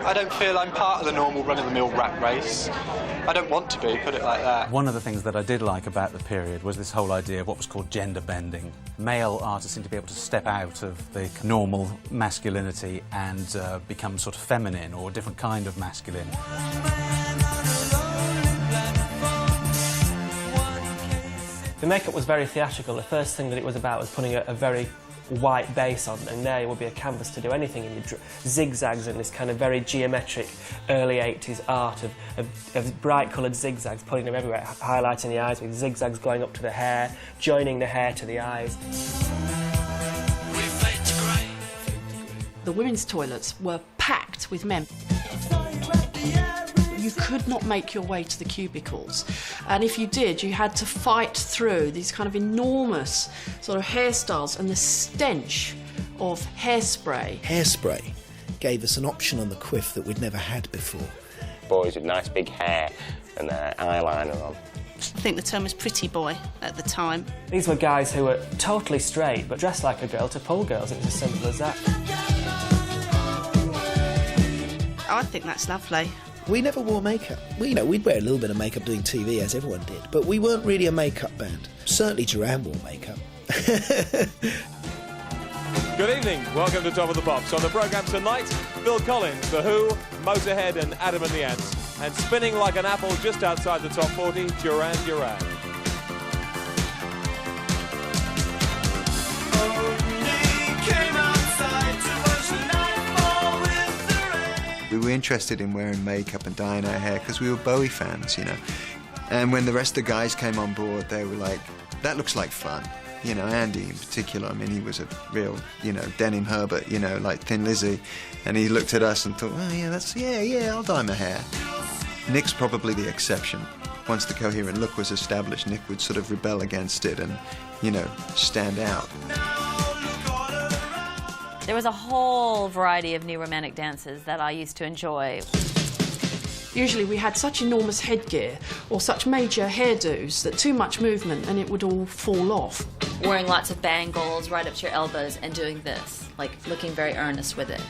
[SPEAKER 24] I don't feel I'm part of the normal run-of-the-mill rat race. I don't want to be, put it like that.
[SPEAKER 30] One of the things that I did like about the period was this whole idea of what was called gender bending. Male artists seemed to be able to step out of the normal masculinity and become sort of feminine, or a different kind of masculine.
[SPEAKER 3] The makeup was very theatrical. The first thing that it was about was putting a very white base on, and there would be a canvas to do anything in. Zigzags and this kind of very geometric early 80s art of bright coloured zigzags, putting them everywhere, highlighting the eyes with zigzags going up to the hair, joining the hair to the eyes.
[SPEAKER 25] The women's toilets were packed with men. You could not make your way to the cubicles, and if you did, you had to fight through these kind of enormous sort of hairstyles and the stench of hairspray.
[SPEAKER 23] Hairspray gave us an option on the quiff that we'd never had before.
[SPEAKER 22] Boys with nice big hair and their eyeliner on.
[SPEAKER 27] I think the term was pretty boy at the time.
[SPEAKER 3] These were guys who were totally straight but dressed like a girl to pull girls. It was as simple as that.
[SPEAKER 27] I think that's lovely.
[SPEAKER 23] We never wore makeup. We'd wear a little bit of makeup doing TV, as everyone did, but we weren't really a makeup band. Certainly Duran wore makeup.
[SPEAKER 1] Good evening, welcome to Top of the Pops. On the programme tonight, Phil Collins, The Who, Motorhead and Adam and the Ants. And spinning like an apple just outside the top 40, Duran Duran.
[SPEAKER 4] We were interested in wearing makeup and dyeing our hair because we were Bowie fans, you know. And when the rest of the guys came on board, they were like, that looks like fun. You know, Andy in particular, I mean, he was a real, you know, Denim Herbert, you know, like Thin Lizzy. And he looked at us and thought, oh, yeah, I'll dye my hair. Nick's probably the exception. Once the coherent look was established, Nick would sort of rebel against it and, you know, stand out.
[SPEAKER 5] There was a whole variety of new romantic dances that I used to enjoy.
[SPEAKER 25] Usually we had such enormous headgear or such major hairdos that too much movement and it would all fall off.
[SPEAKER 5] Wearing lots of bangles right up to your elbows and doing this, like looking very earnest with it.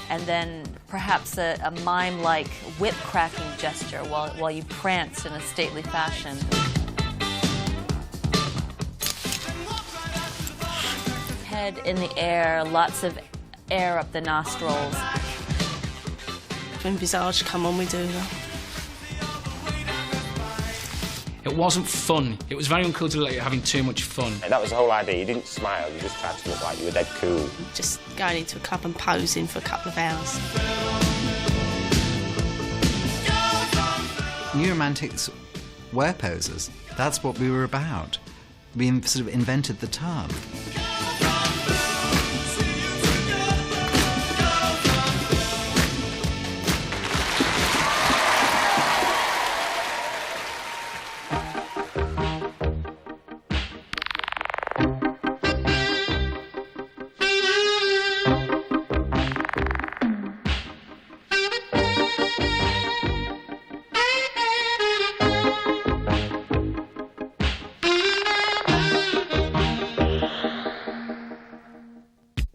[SPEAKER 5] And then perhaps a mime-like whip-cracking gesture while you pranced in a stately fashion. Head in the air, lots of air up the nostrils.
[SPEAKER 8] When Visage come on, we do that.
[SPEAKER 10] It wasn't fun. It was very uncool to look like you're having too much fun.
[SPEAKER 13] That was the whole idea. You didn't smile, you just tried to look like you were dead cool.
[SPEAKER 8] Just going into a club and posing for a couple of hours.
[SPEAKER 26] New Romantics were posers. That's what we were about. We sort of invented the term.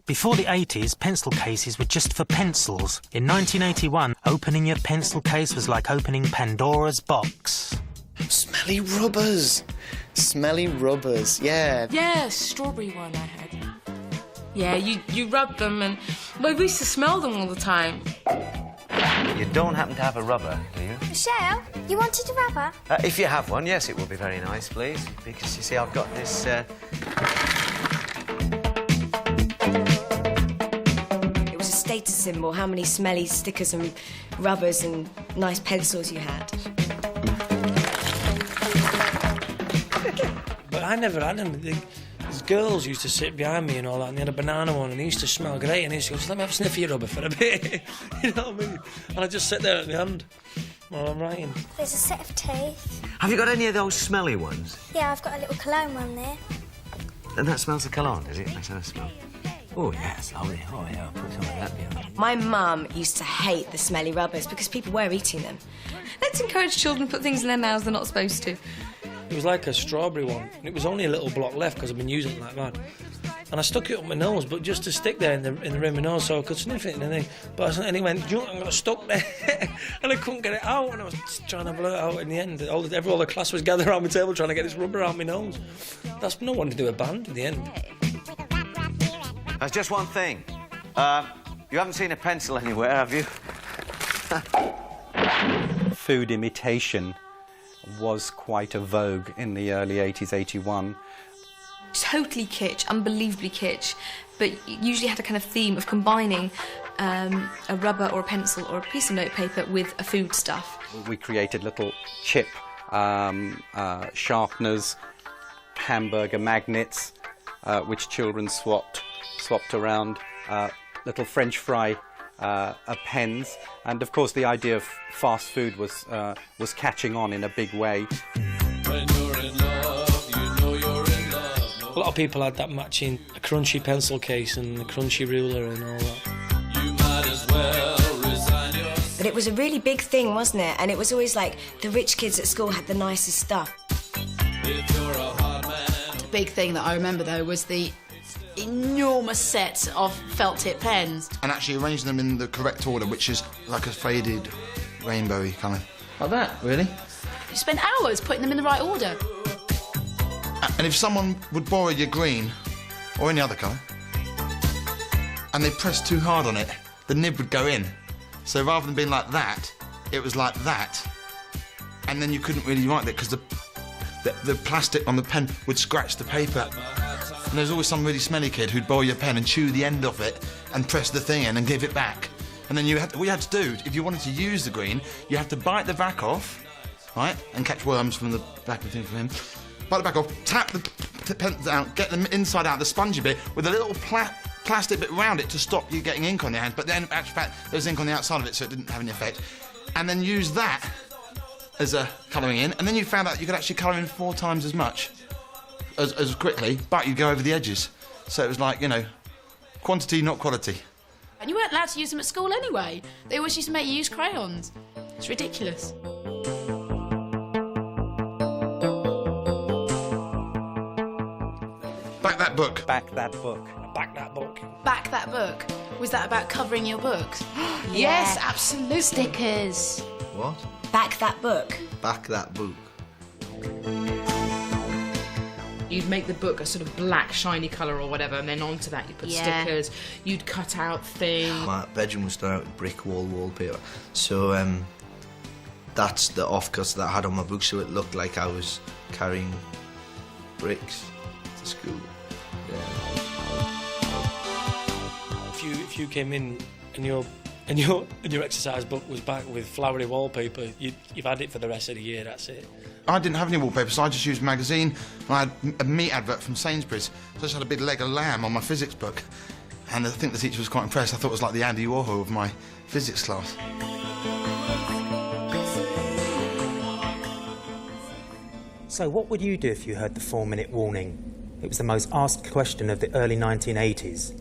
[SPEAKER 2] Before the 80s, pencil cases were just for pencils. In 1981, opening your pencil case was like opening Pandora's box.
[SPEAKER 23] Smelly rubbers. Smelly rubbers, yeah.
[SPEAKER 12] Yeah, strawberry one I had. Yeah, you rub them and... Well, we used to smell them all the time.
[SPEAKER 14] You don't happen to have a rubber, do you?
[SPEAKER 15] Michelle, you wanted a rubber?
[SPEAKER 14] If you have one, yes, it would be very nice, please. Because, you see, I've got this...
[SPEAKER 15] Status symbol, how many smelly stickers and rubbers and nice pencils you had.
[SPEAKER 27] But I never had them. These girls used to sit behind me and all that, and they had a banana one, and they used to smell great, and they used to go, just let me have a sniff of your rubber for a bit. You know what I mean? And I just sit there at the hand while I'm writing.
[SPEAKER 15] There's a set of teeth.
[SPEAKER 14] Have you got any of those smelly ones?
[SPEAKER 15] Yeah, I've got a little cologne one there.
[SPEAKER 14] And that smells of cologne, does it? Let's have a smell. Oh, yes, lovely. Oh, yeah, I'll put some of that behind.
[SPEAKER 15] My mum used to hate the smelly rubbers because people were eating them.
[SPEAKER 16] Let's encourage children to put things in their mouths they're not supposed to.
[SPEAKER 27] It was like a strawberry one, and it was only a little block left because I've been using it like mad. And I stuck it up my nose, but just to stick there in the rim of my nose so I could sniff it and everything. And he went, I got stuck there, and I couldn't get it out, and I was trying to blow it out in the end. All the class was gathered around my table trying to get this rubber out my nose. That's no one to do a band in the end.
[SPEAKER 14] There's just one thing. You haven't seen a pencil anywhere, have you?
[SPEAKER 30] Food imitation was quite a vogue in the early 80s, 81.
[SPEAKER 16] Totally kitsch, unbelievably kitsch, but usually had a kind of theme of combining a rubber or a pencil or a piece of notepaper with a food stuff.
[SPEAKER 30] We created little chip sharpeners, hamburger magnets, which children swapped around, little French fry pens, and of course the idea of fast food was catching on in a big way.
[SPEAKER 27] When you're in love, you know you're in love. A lot of people had that matching a crunchy pencil case and a crunchy ruler and all that. You might as well resign yourself.
[SPEAKER 15] But it was a really big thing, wasn't it? And it was always like the rich kids at school had the nicest stuff.
[SPEAKER 27] If you're a hard man.
[SPEAKER 25] The big thing that I remember though was the enormous set of felt tip pens.
[SPEAKER 19] And actually arrange them in the correct order, which is like a faded
[SPEAKER 6] rainbowy colour.
[SPEAKER 7] Like that, really?
[SPEAKER 25] You spend hours putting them in the right order.
[SPEAKER 6] And if someone would borrow your green, or any other colour, and they pressed too hard on it, the nib would go in. So rather than being like that, it was like that. And then you couldn't really write it because the plastic on the pen would scratch the paper. And there's always some really smelly kid who'd borrow your pen and chew the end of it and press the thing in and give it back. And then what you had to do, if you wanted to use the green, you had to bite the back off, right, and catch worms from the back of the thing from him. Bite the back off, tap the pen down, get them inside out, the spongy bit, with a little plastic bit around it to stop you getting ink on your hands. But then, in actual fact, there was ink on the outside of it, so it didn't have any effect. And then use that as a colouring in, and then you found out you could actually colour in 4 times as much, as quickly, but you'd go over the edges. So it was like, you know, quantity, not quality.
[SPEAKER 25] And you weren't allowed to use them at school anyway. They always used to make you use crayons. It's ridiculous.
[SPEAKER 6] Back that book.
[SPEAKER 30] Back that book.
[SPEAKER 27] Back that book.
[SPEAKER 25] Back that book. Was that about covering your books? Yes, absolutely. Stickers.
[SPEAKER 6] What?
[SPEAKER 15] Back that book.
[SPEAKER 6] Back that book.
[SPEAKER 12] You'd make the book a sort of black, shiny colour or whatever, and then onto that you'd put stickers. You'd cut out things.
[SPEAKER 9] My bedroom was done out with brick wall wallpaper, so that's the offcuts that I had on my book, so it looked like I was carrying bricks to school. Yeah.
[SPEAKER 27] If you came in and your exercise book was back with flowery wallpaper, you've had it for the rest of the year. That's it.
[SPEAKER 6] I didn't have any wallpaper, so I just used a magazine. I had a meat advert from Sainsbury's, so I just had a big leg of lamb on my physics book. And I think the teacher was quite impressed. I thought it was like the Andy Warhol of my physics class.
[SPEAKER 2] So what would you do if you heard the 4-minute warning? It was the most asked question of the early 1980s.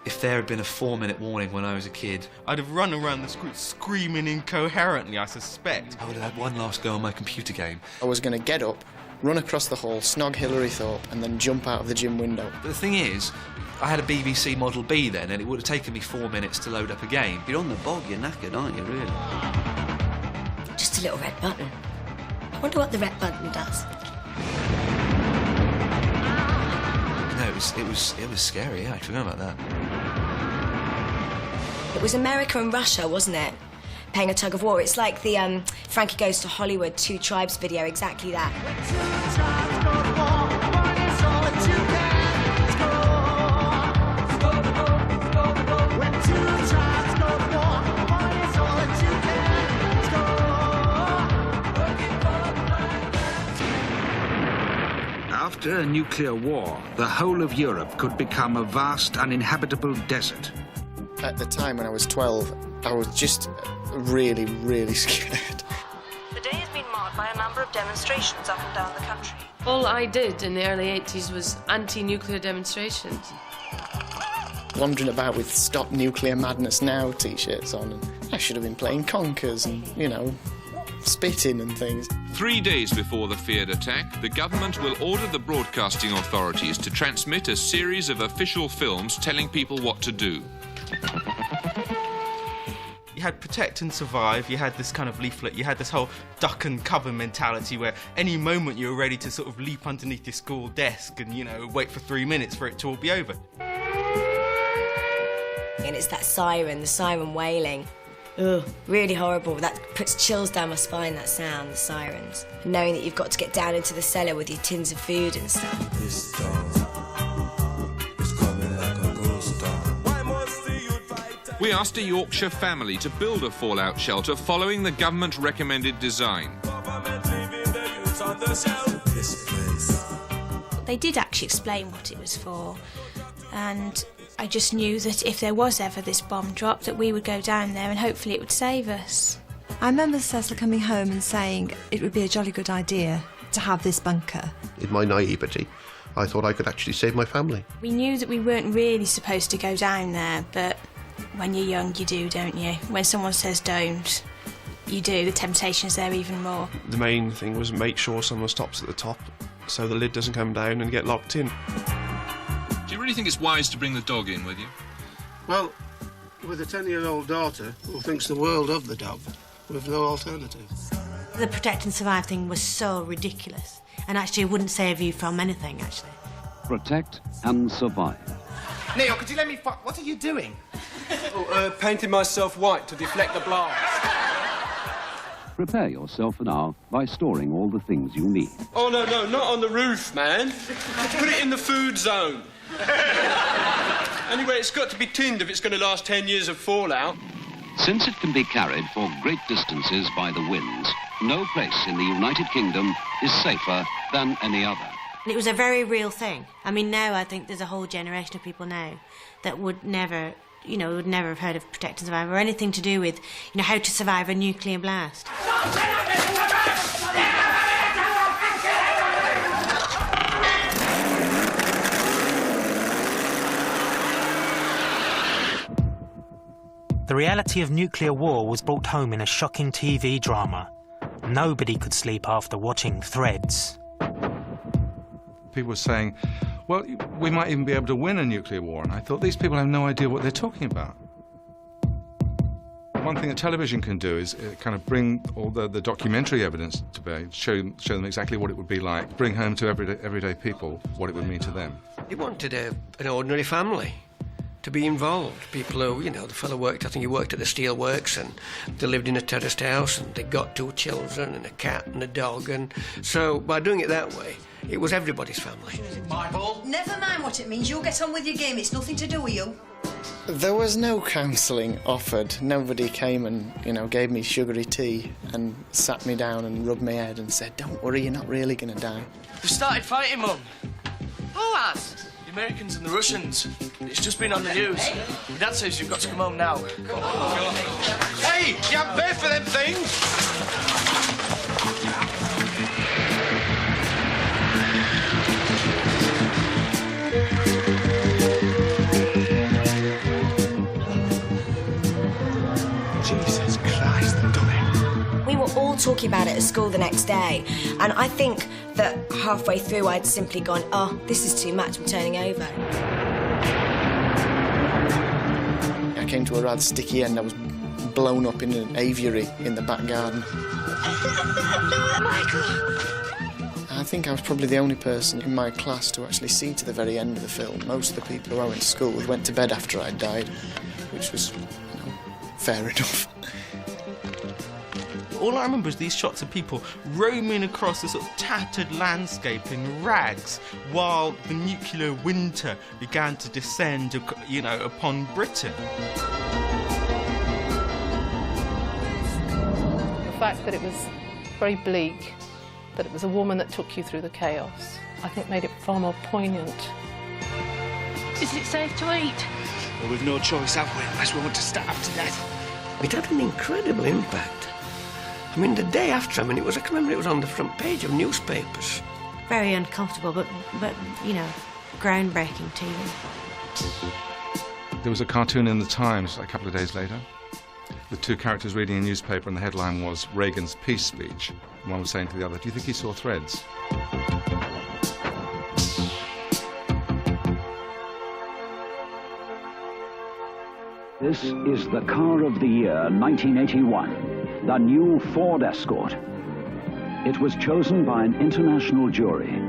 [SPEAKER 11] If there had been a 4-minute warning when I was a kid, I'd have run around the school screaming incoherently, I suspect. I would have had one last go on my computer game.
[SPEAKER 17] I was going to get up, run across the hall, snog Hilary Thorpe, and then jump out of the gym window.
[SPEAKER 11] But the thing is, I had a BBC Model B then, and it would have taken me 4 minutes to load up a game.
[SPEAKER 14] You're on the bog, you're knackered, aren't you, really?
[SPEAKER 15] Just a little red button. I wonder what the red button does.
[SPEAKER 11] No, it was scary, yeah, I forgot about that.
[SPEAKER 15] It was America and Russia, wasn't it? Playing a tug of war. It's like the Frankie Goes to Hollywood 2 Tribes video, exactly that.
[SPEAKER 18] After a nuclear war, the whole of Europe could become a vast uninhabitable desert.
[SPEAKER 17] At the time when I was 12, I was just really, really scared.
[SPEAKER 19] The day has been marked by a number of demonstrations up and down the country.
[SPEAKER 12] All I did in the early 80s was anti-nuclear demonstrations.
[SPEAKER 17] Wandering about with Stop Nuclear Madness Now t-shirts on, and I should have been playing conkers and, you know, spitting and things.
[SPEAKER 20] 3 days before the feared attack, the government will order the broadcasting authorities to transmit a series of official films telling people what to do.
[SPEAKER 11] You had protect and survive, you had this kind of leaflet, you had this whole duck and cover mentality where any moment you were ready to sort of leap underneath your school desk and, you know, wait for 3 minutes for it to all be over.
[SPEAKER 15] And it's that siren, the siren wailing. Ugh, really horrible. That puts chills down my spine, that sound, the sirens. And knowing that you've got to get down into the cellar with your tins of food and stuff.
[SPEAKER 18] This dog is coming like a ghost dog.
[SPEAKER 20] We asked a Yorkshire family to build a fallout shelter following the government-recommended design.
[SPEAKER 21] They did actually explain what it was for, and I just knew that if there was ever this bomb drop, that we would go down there and hopefully it would save us.
[SPEAKER 28] I remember Cecil coming home and saying it would be a jolly good idea to have this bunker.
[SPEAKER 31] In my naivety, I thought I could actually save my family.
[SPEAKER 21] We knew that we weren't really supposed to go down there, but when you're young, you do, don't you? When someone says don't, you do. The temptation's there even more.
[SPEAKER 31] The main thing was make sure someone stops at the top
[SPEAKER 1] so the lid doesn't come down and get locked in.
[SPEAKER 20] Do you really think it's wise to bring the dog in with you?
[SPEAKER 3] Well, with a 10-year-old daughter who thinks the world of the dog, we've no alternative.
[SPEAKER 4] The protect and survive thing was so ridiculous, and actually it wouldn't save you from anything, actually.
[SPEAKER 5] Protect and survive.
[SPEAKER 7] Neil, could you let me what are you doing?
[SPEAKER 8] Painting myself white to deflect the blast.
[SPEAKER 5] Prepare yourself now by storing all the things you need.
[SPEAKER 8] Oh, no, not on the roof, man. Put it in the food zone. Anyway, it's got to be tinned if it's going to last 10 years of fallout.
[SPEAKER 5] Since it can be carried for great distances by the winds, no place in the United Kingdom is safer than any other.
[SPEAKER 4] And it was a very real thing. I mean, now I think there's a whole generation of people now that would never have heard of Protect and Survive or anything to do with, how to survive a nuclear blast.
[SPEAKER 2] The reality of nuclear war was brought home in a shocking TV drama. Nobody could sleep after watching Threads.
[SPEAKER 30] People were saying, well, we might even be able to win a nuclear war, and I thought, these people have no idea what they're talking about. One thing that television can do is kind of bring all the documentary evidence to bear, show them exactly what it would be like, bring home to everyday people what it would mean to them.
[SPEAKER 10] He wanted an ordinary family to be involved. People who, the fellow worked, I think he worked at the steel works, and they lived in a terraced house, and they got 2 children and a cat and a dog, and so by doing it that way, it was everybody's family.
[SPEAKER 13] My ball. Never mind what it means. You'll get on with your game. It's nothing to do with you.
[SPEAKER 17] There was no counselling offered. Nobody came and, gave me sugary tea and sat me down and rubbed my head and said, don't worry, you're not really going to die.
[SPEAKER 8] They've started fighting, Mum. Who has? The Americans and the Russians. It's just been on the news. My dad says you've got to come home now.
[SPEAKER 7] Hey, you haven't paid for them things!
[SPEAKER 10] Jesus Christ, they've done it.
[SPEAKER 15] We were all talking about it at school the next day, and I think that halfway through I'd simply gone, oh, this is too much, I'm turning over.
[SPEAKER 17] I came to a rather sticky end. I was blown up in an aviary in the back garden.
[SPEAKER 13] Michael!
[SPEAKER 17] I think I was probably the only person in my class to actually see to the very end of the film. Most of the people who I went to school with went to bed after I'd died, which was, fair enough.
[SPEAKER 11] All I remember is these shots of people roaming across the sort of tattered landscape in rags while the nuclear winter began to descend, upon Britain.
[SPEAKER 22] The fact that it was very bleak, that it was a woman that took you through the chaos, I think made it far more poignant.
[SPEAKER 21] Is it safe to eat?
[SPEAKER 8] Well, we've no choice, have we, unless we want to starve to death.
[SPEAKER 10] It had an incredible impact. I mean, the day after, I can remember it was on the front page of newspapers.
[SPEAKER 4] Very uncomfortable, but groundbreaking TV.
[SPEAKER 30] There was a cartoon in the Times a couple of days later, with 2 characters reading a newspaper, and the headline was Reagan's peace speech. One was saying to the other, do you think he saw Threads?
[SPEAKER 5] This is the car of the year 1981, the new Ford Escort. It was chosen by an international jury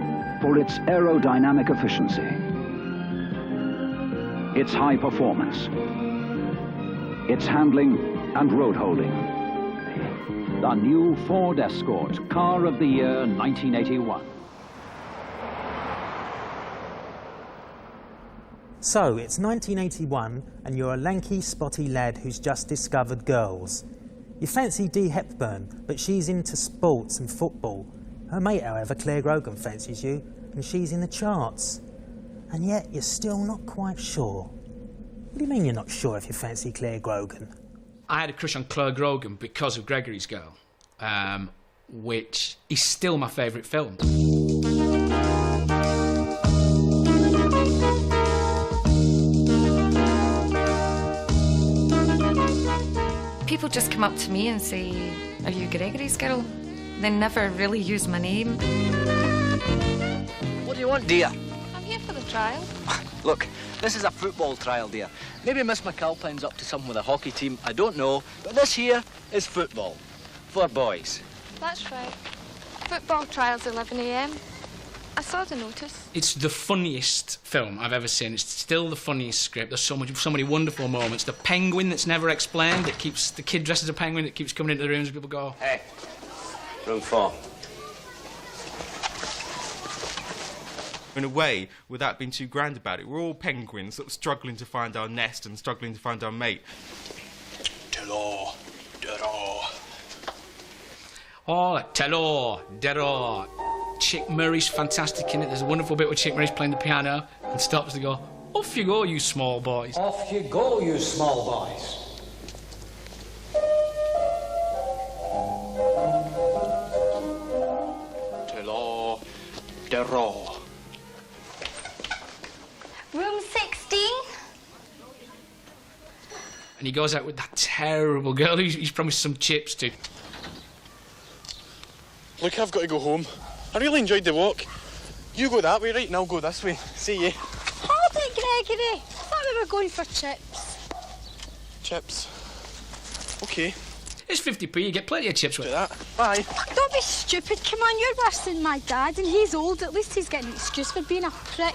[SPEAKER 5] for its aerodynamic efficiency, its high performance, its handling and road holding. The new Ford Escort, car of the year 1981.
[SPEAKER 2] So, it's 1981 and you're a lanky, spotty lad who's just discovered girls. You fancy Dee Hepburn, but she's into sports and football. Her mate, however, Clare Grogan, fancies you, and she's in the charts. And yet, you're still not quite sure. What do you mean you're not sure if you fancy Clare Grogan?
[SPEAKER 24] I had a crush on Clare Grogan because of Gregory's Girl, which is still my favourite film.
[SPEAKER 29] People just come up to me and say, are you Gregory's Girl? They never really use my name.
[SPEAKER 6] want, dear?
[SPEAKER 21] I'm here for the trial.
[SPEAKER 6] Look, this is a football trial, dear. Maybe Miss McAlpine's up to something with a hockey team, I don't know. But this here is football. For boys.
[SPEAKER 21] That's right. Football trial's 11 a.m. I saw the notice.
[SPEAKER 24] It's the funniest film I've ever seen. It's still the funniest script. There's so many wonderful moments. The penguin that's never explained. It keeps the kid dressed as a penguin. That keeps coming into the rooms and people go,
[SPEAKER 6] "Hey, room 4."
[SPEAKER 11] In a way, without being too grand about it, we're all penguins sort of struggling to find our nest and struggling to find our mate.
[SPEAKER 6] Hello, hello.
[SPEAKER 24] oh, hello, dero. Chick Murray's fantastic in it. There's a wonderful bit where Chick Murray's playing the piano and stops to go, off you go, you small boys.
[SPEAKER 6] Off you go, you small boys. Hello, hello.
[SPEAKER 21] Room 16?
[SPEAKER 24] And he goes out with that terrible girl who he's promised some chips to.
[SPEAKER 17] Look, I've got to go home. I really enjoyed the walk. You go that way, right, and I'll go this way. See you.
[SPEAKER 21] Hold it, Gregory. I thought we were going for chips.
[SPEAKER 17] Chips. OK.
[SPEAKER 24] It's 50p, you get plenty of chips with
[SPEAKER 17] Do that. Bye.
[SPEAKER 21] Don't be stupid. Come on, you're worse than my dad, and he's old. At least he's getting an excuse for being a prick.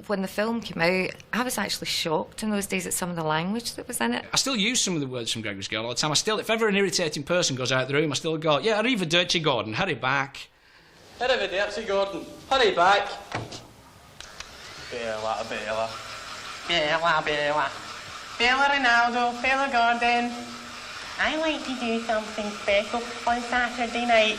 [SPEAKER 29] When the film came out, I was actually shocked in those days at some of the language that was in it.
[SPEAKER 24] I still use some of the words from Gregory's Girl all the time. If ever an irritating person goes out the room, I still go, yeah, arrivederci, Gordon, hurry back.
[SPEAKER 8] Arrivederci, Gordon, hurry back. Bella, Bella. Bella, Bella. Bella Ronaldo, Bella Gordon. I like to do something special on Saturday night.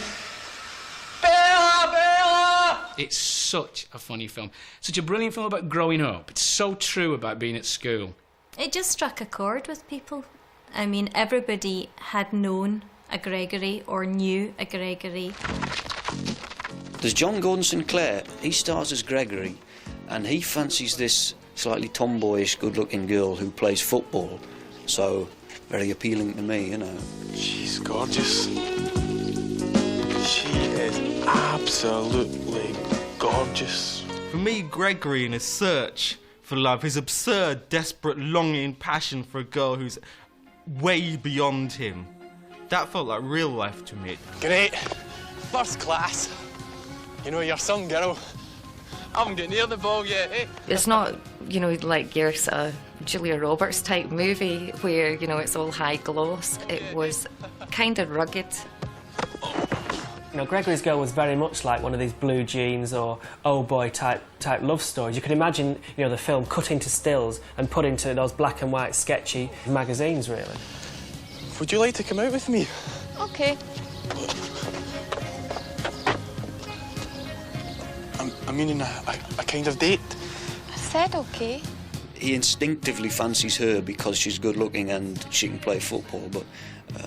[SPEAKER 8] Bella, Bella!
[SPEAKER 24] It's such a funny film. Such a brilliant film about growing up. It's so true about being at school.
[SPEAKER 9] It just struck a chord with people. I mean, everybody had known a Gregory or knew a Gregory.
[SPEAKER 12] There's John Gordon Sinclair. He stars as Gregory, and he fancies this slightly tomboyish, good-looking girl who plays football. So, very appealing to me, you know.
[SPEAKER 17] She's gorgeous. She is absolutely gorgeous.
[SPEAKER 11] For me, Gregory, in his search for love, his absurd, desperate longing, passion for a girl who's way beyond him, that felt like real life to me.
[SPEAKER 17] Great. First class. You know, you're some girl. I haven't got near the ball yet, eh?
[SPEAKER 29] It's not, you know, like your sort of Julia Roberts type movie where, you know, it's all high gloss. It was kind of rugged.
[SPEAKER 14] You know, Gregory's Girl was very much like one of these Blue Jeans or Oh Boy type love stories. You can imagine, you know, the film cut into stills and put into those black and white sketchy magazines, really.
[SPEAKER 17] Would you like to come out with me?
[SPEAKER 21] OK.
[SPEAKER 17] I mean, in a kind of date.
[SPEAKER 21] I said OK.
[SPEAKER 12] He instinctively fancies her because she's good-looking and she can play football, but,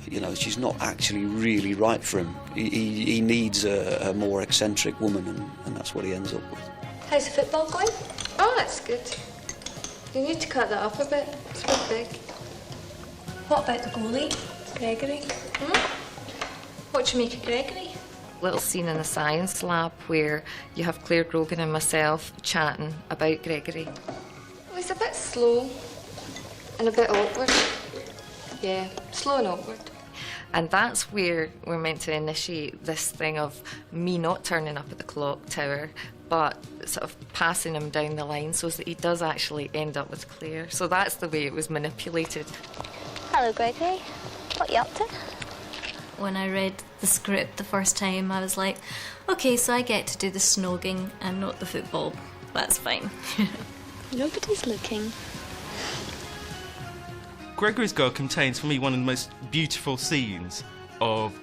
[SPEAKER 12] you know, she's not actually really right for him. He needs a more eccentric woman, and that's what he ends up with.
[SPEAKER 21] How's the football going? Oh, that's good. You need to cut that up a bit. It's a bit big. What about the goalie, Gregory? What do you make of Gregory?
[SPEAKER 29] Little scene in the science lab where you have Clare, Grogan and myself chatting about Gregory.
[SPEAKER 21] He's a bit slow and a bit awkward. Yeah, slow and awkward.
[SPEAKER 29] And that's where we're meant to initiate this thing of me not turning up at the clock tower, but sort of passing him down the line so that he does actually end up with Clare. So that's the way it was manipulated.
[SPEAKER 21] Hello, Gregory. What are you up to?
[SPEAKER 9] When I read the script the first time, I was like, OK, so I get to do the snogging and not the football. That's fine.
[SPEAKER 21] Nobody's looking.
[SPEAKER 11] Gregory's Girl contains, for me, one of the most beautiful scenes of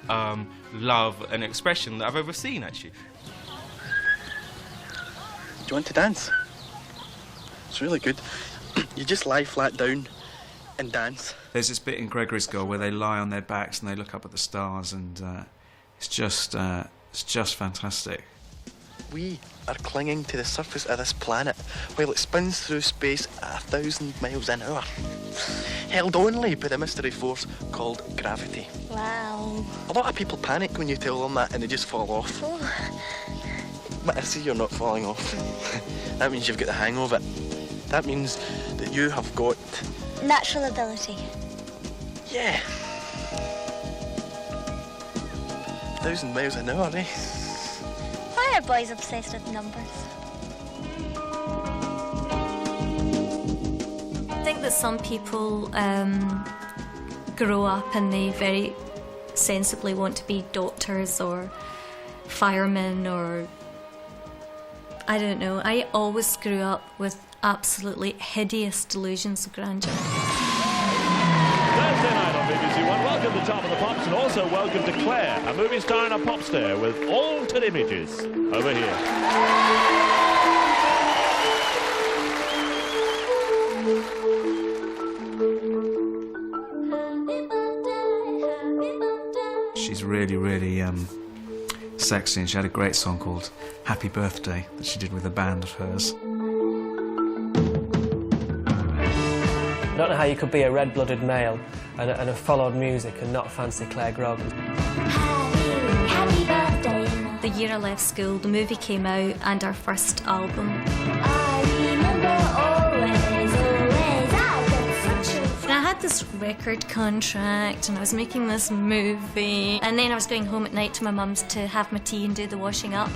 [SPEAKER 11] love and expression that I've ever seen, actually.
[SPEAKER 17] Do you want to dance? It's really good. You just lie flat down and dance.
[SPEAKER 16] There's this bit in Gregory's Girl where they lie on their backs and they look up at the stars, and it's just fantastic.
[SPEAKER 17] We are clinging to the surface of this planet while it spins through space at 1,000 miles an hour, held only by the mystery force called gravity.
[SPEAKER 21] Wow.
[SPEAKER 17] A lot of people panic when you tell them that and they just fall off.
[SPEAKER 21] Oh.
[SPEAKER 1] I see you're not falling off. That means you've got the hang of it. That means that you have got...
[SPEAKER 3] natural ability.
[SPEAKER 1] Yeah. 1,000 miles an hour, eh?
[SPEAKER 3] Why are boys obsessed with numbers?
[SPEAKER 9] I think that some people grow up and they very sensibly want to be doctors or firemen or... I don't know. I always grew up with absolutely hideous delusions of grandeur.
[SPEAKER 18] Thursday night on BBC One, welcome to Top of the Pops and also welcome to Clare, a movie starring a pop star with altered images. Over here.
[SPEAKER 16] She's really, really sexy, and she had a great song called Happy Birthday that she did with a band of hers.
[SPEAKER 14] I don't know how you could be a red-blooded male and have followed music and not fancy Clare Grogan.
[SPEAKER 9] The year I left school, the movie came out and our first album. And I had this record contract and I was making this movie, and then I was going home at night to my mum's to have my tea and do the washing up.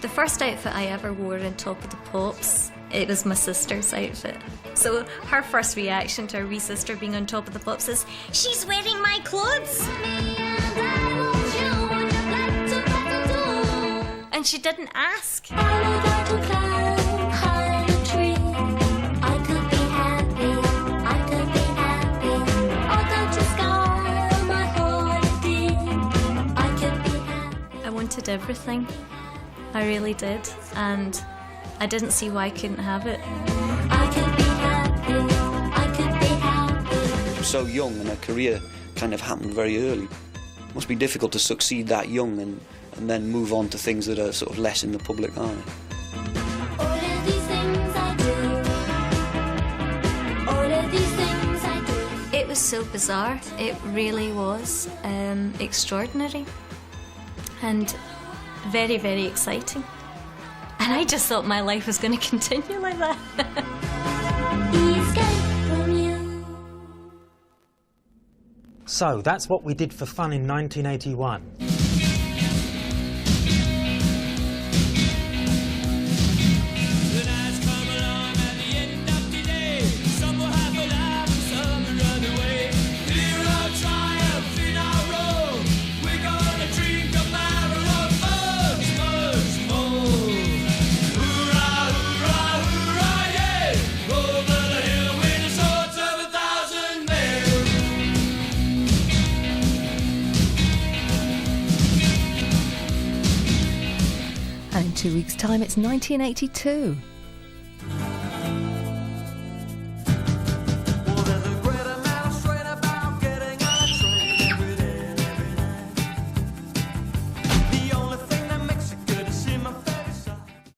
[SPEAKER 9] The first outfit I ever wore on Top of the Pops, it was my sister's outfit. So her first reaction to her wee sister being on Top of the Pops is, "She's wearing my clothes!" And she didn't ask. I wanted everything. I really did. And I didn't see why I couldn't have it.
[SPEAKER 12] So young, and her career kind of happened very early. It must be difficult to succeed that young and then move on to things that are sort of less in the public eye.
[SPEAKER 9] It was so bizarre. It really was extraordinary and very, very exciting. And I just thought my life was going to continue like that.
[SPEAKER 2] So that's what we did for fun in 1981.
[SPEAKER 19] And in 2 weeks' time, it's 1982.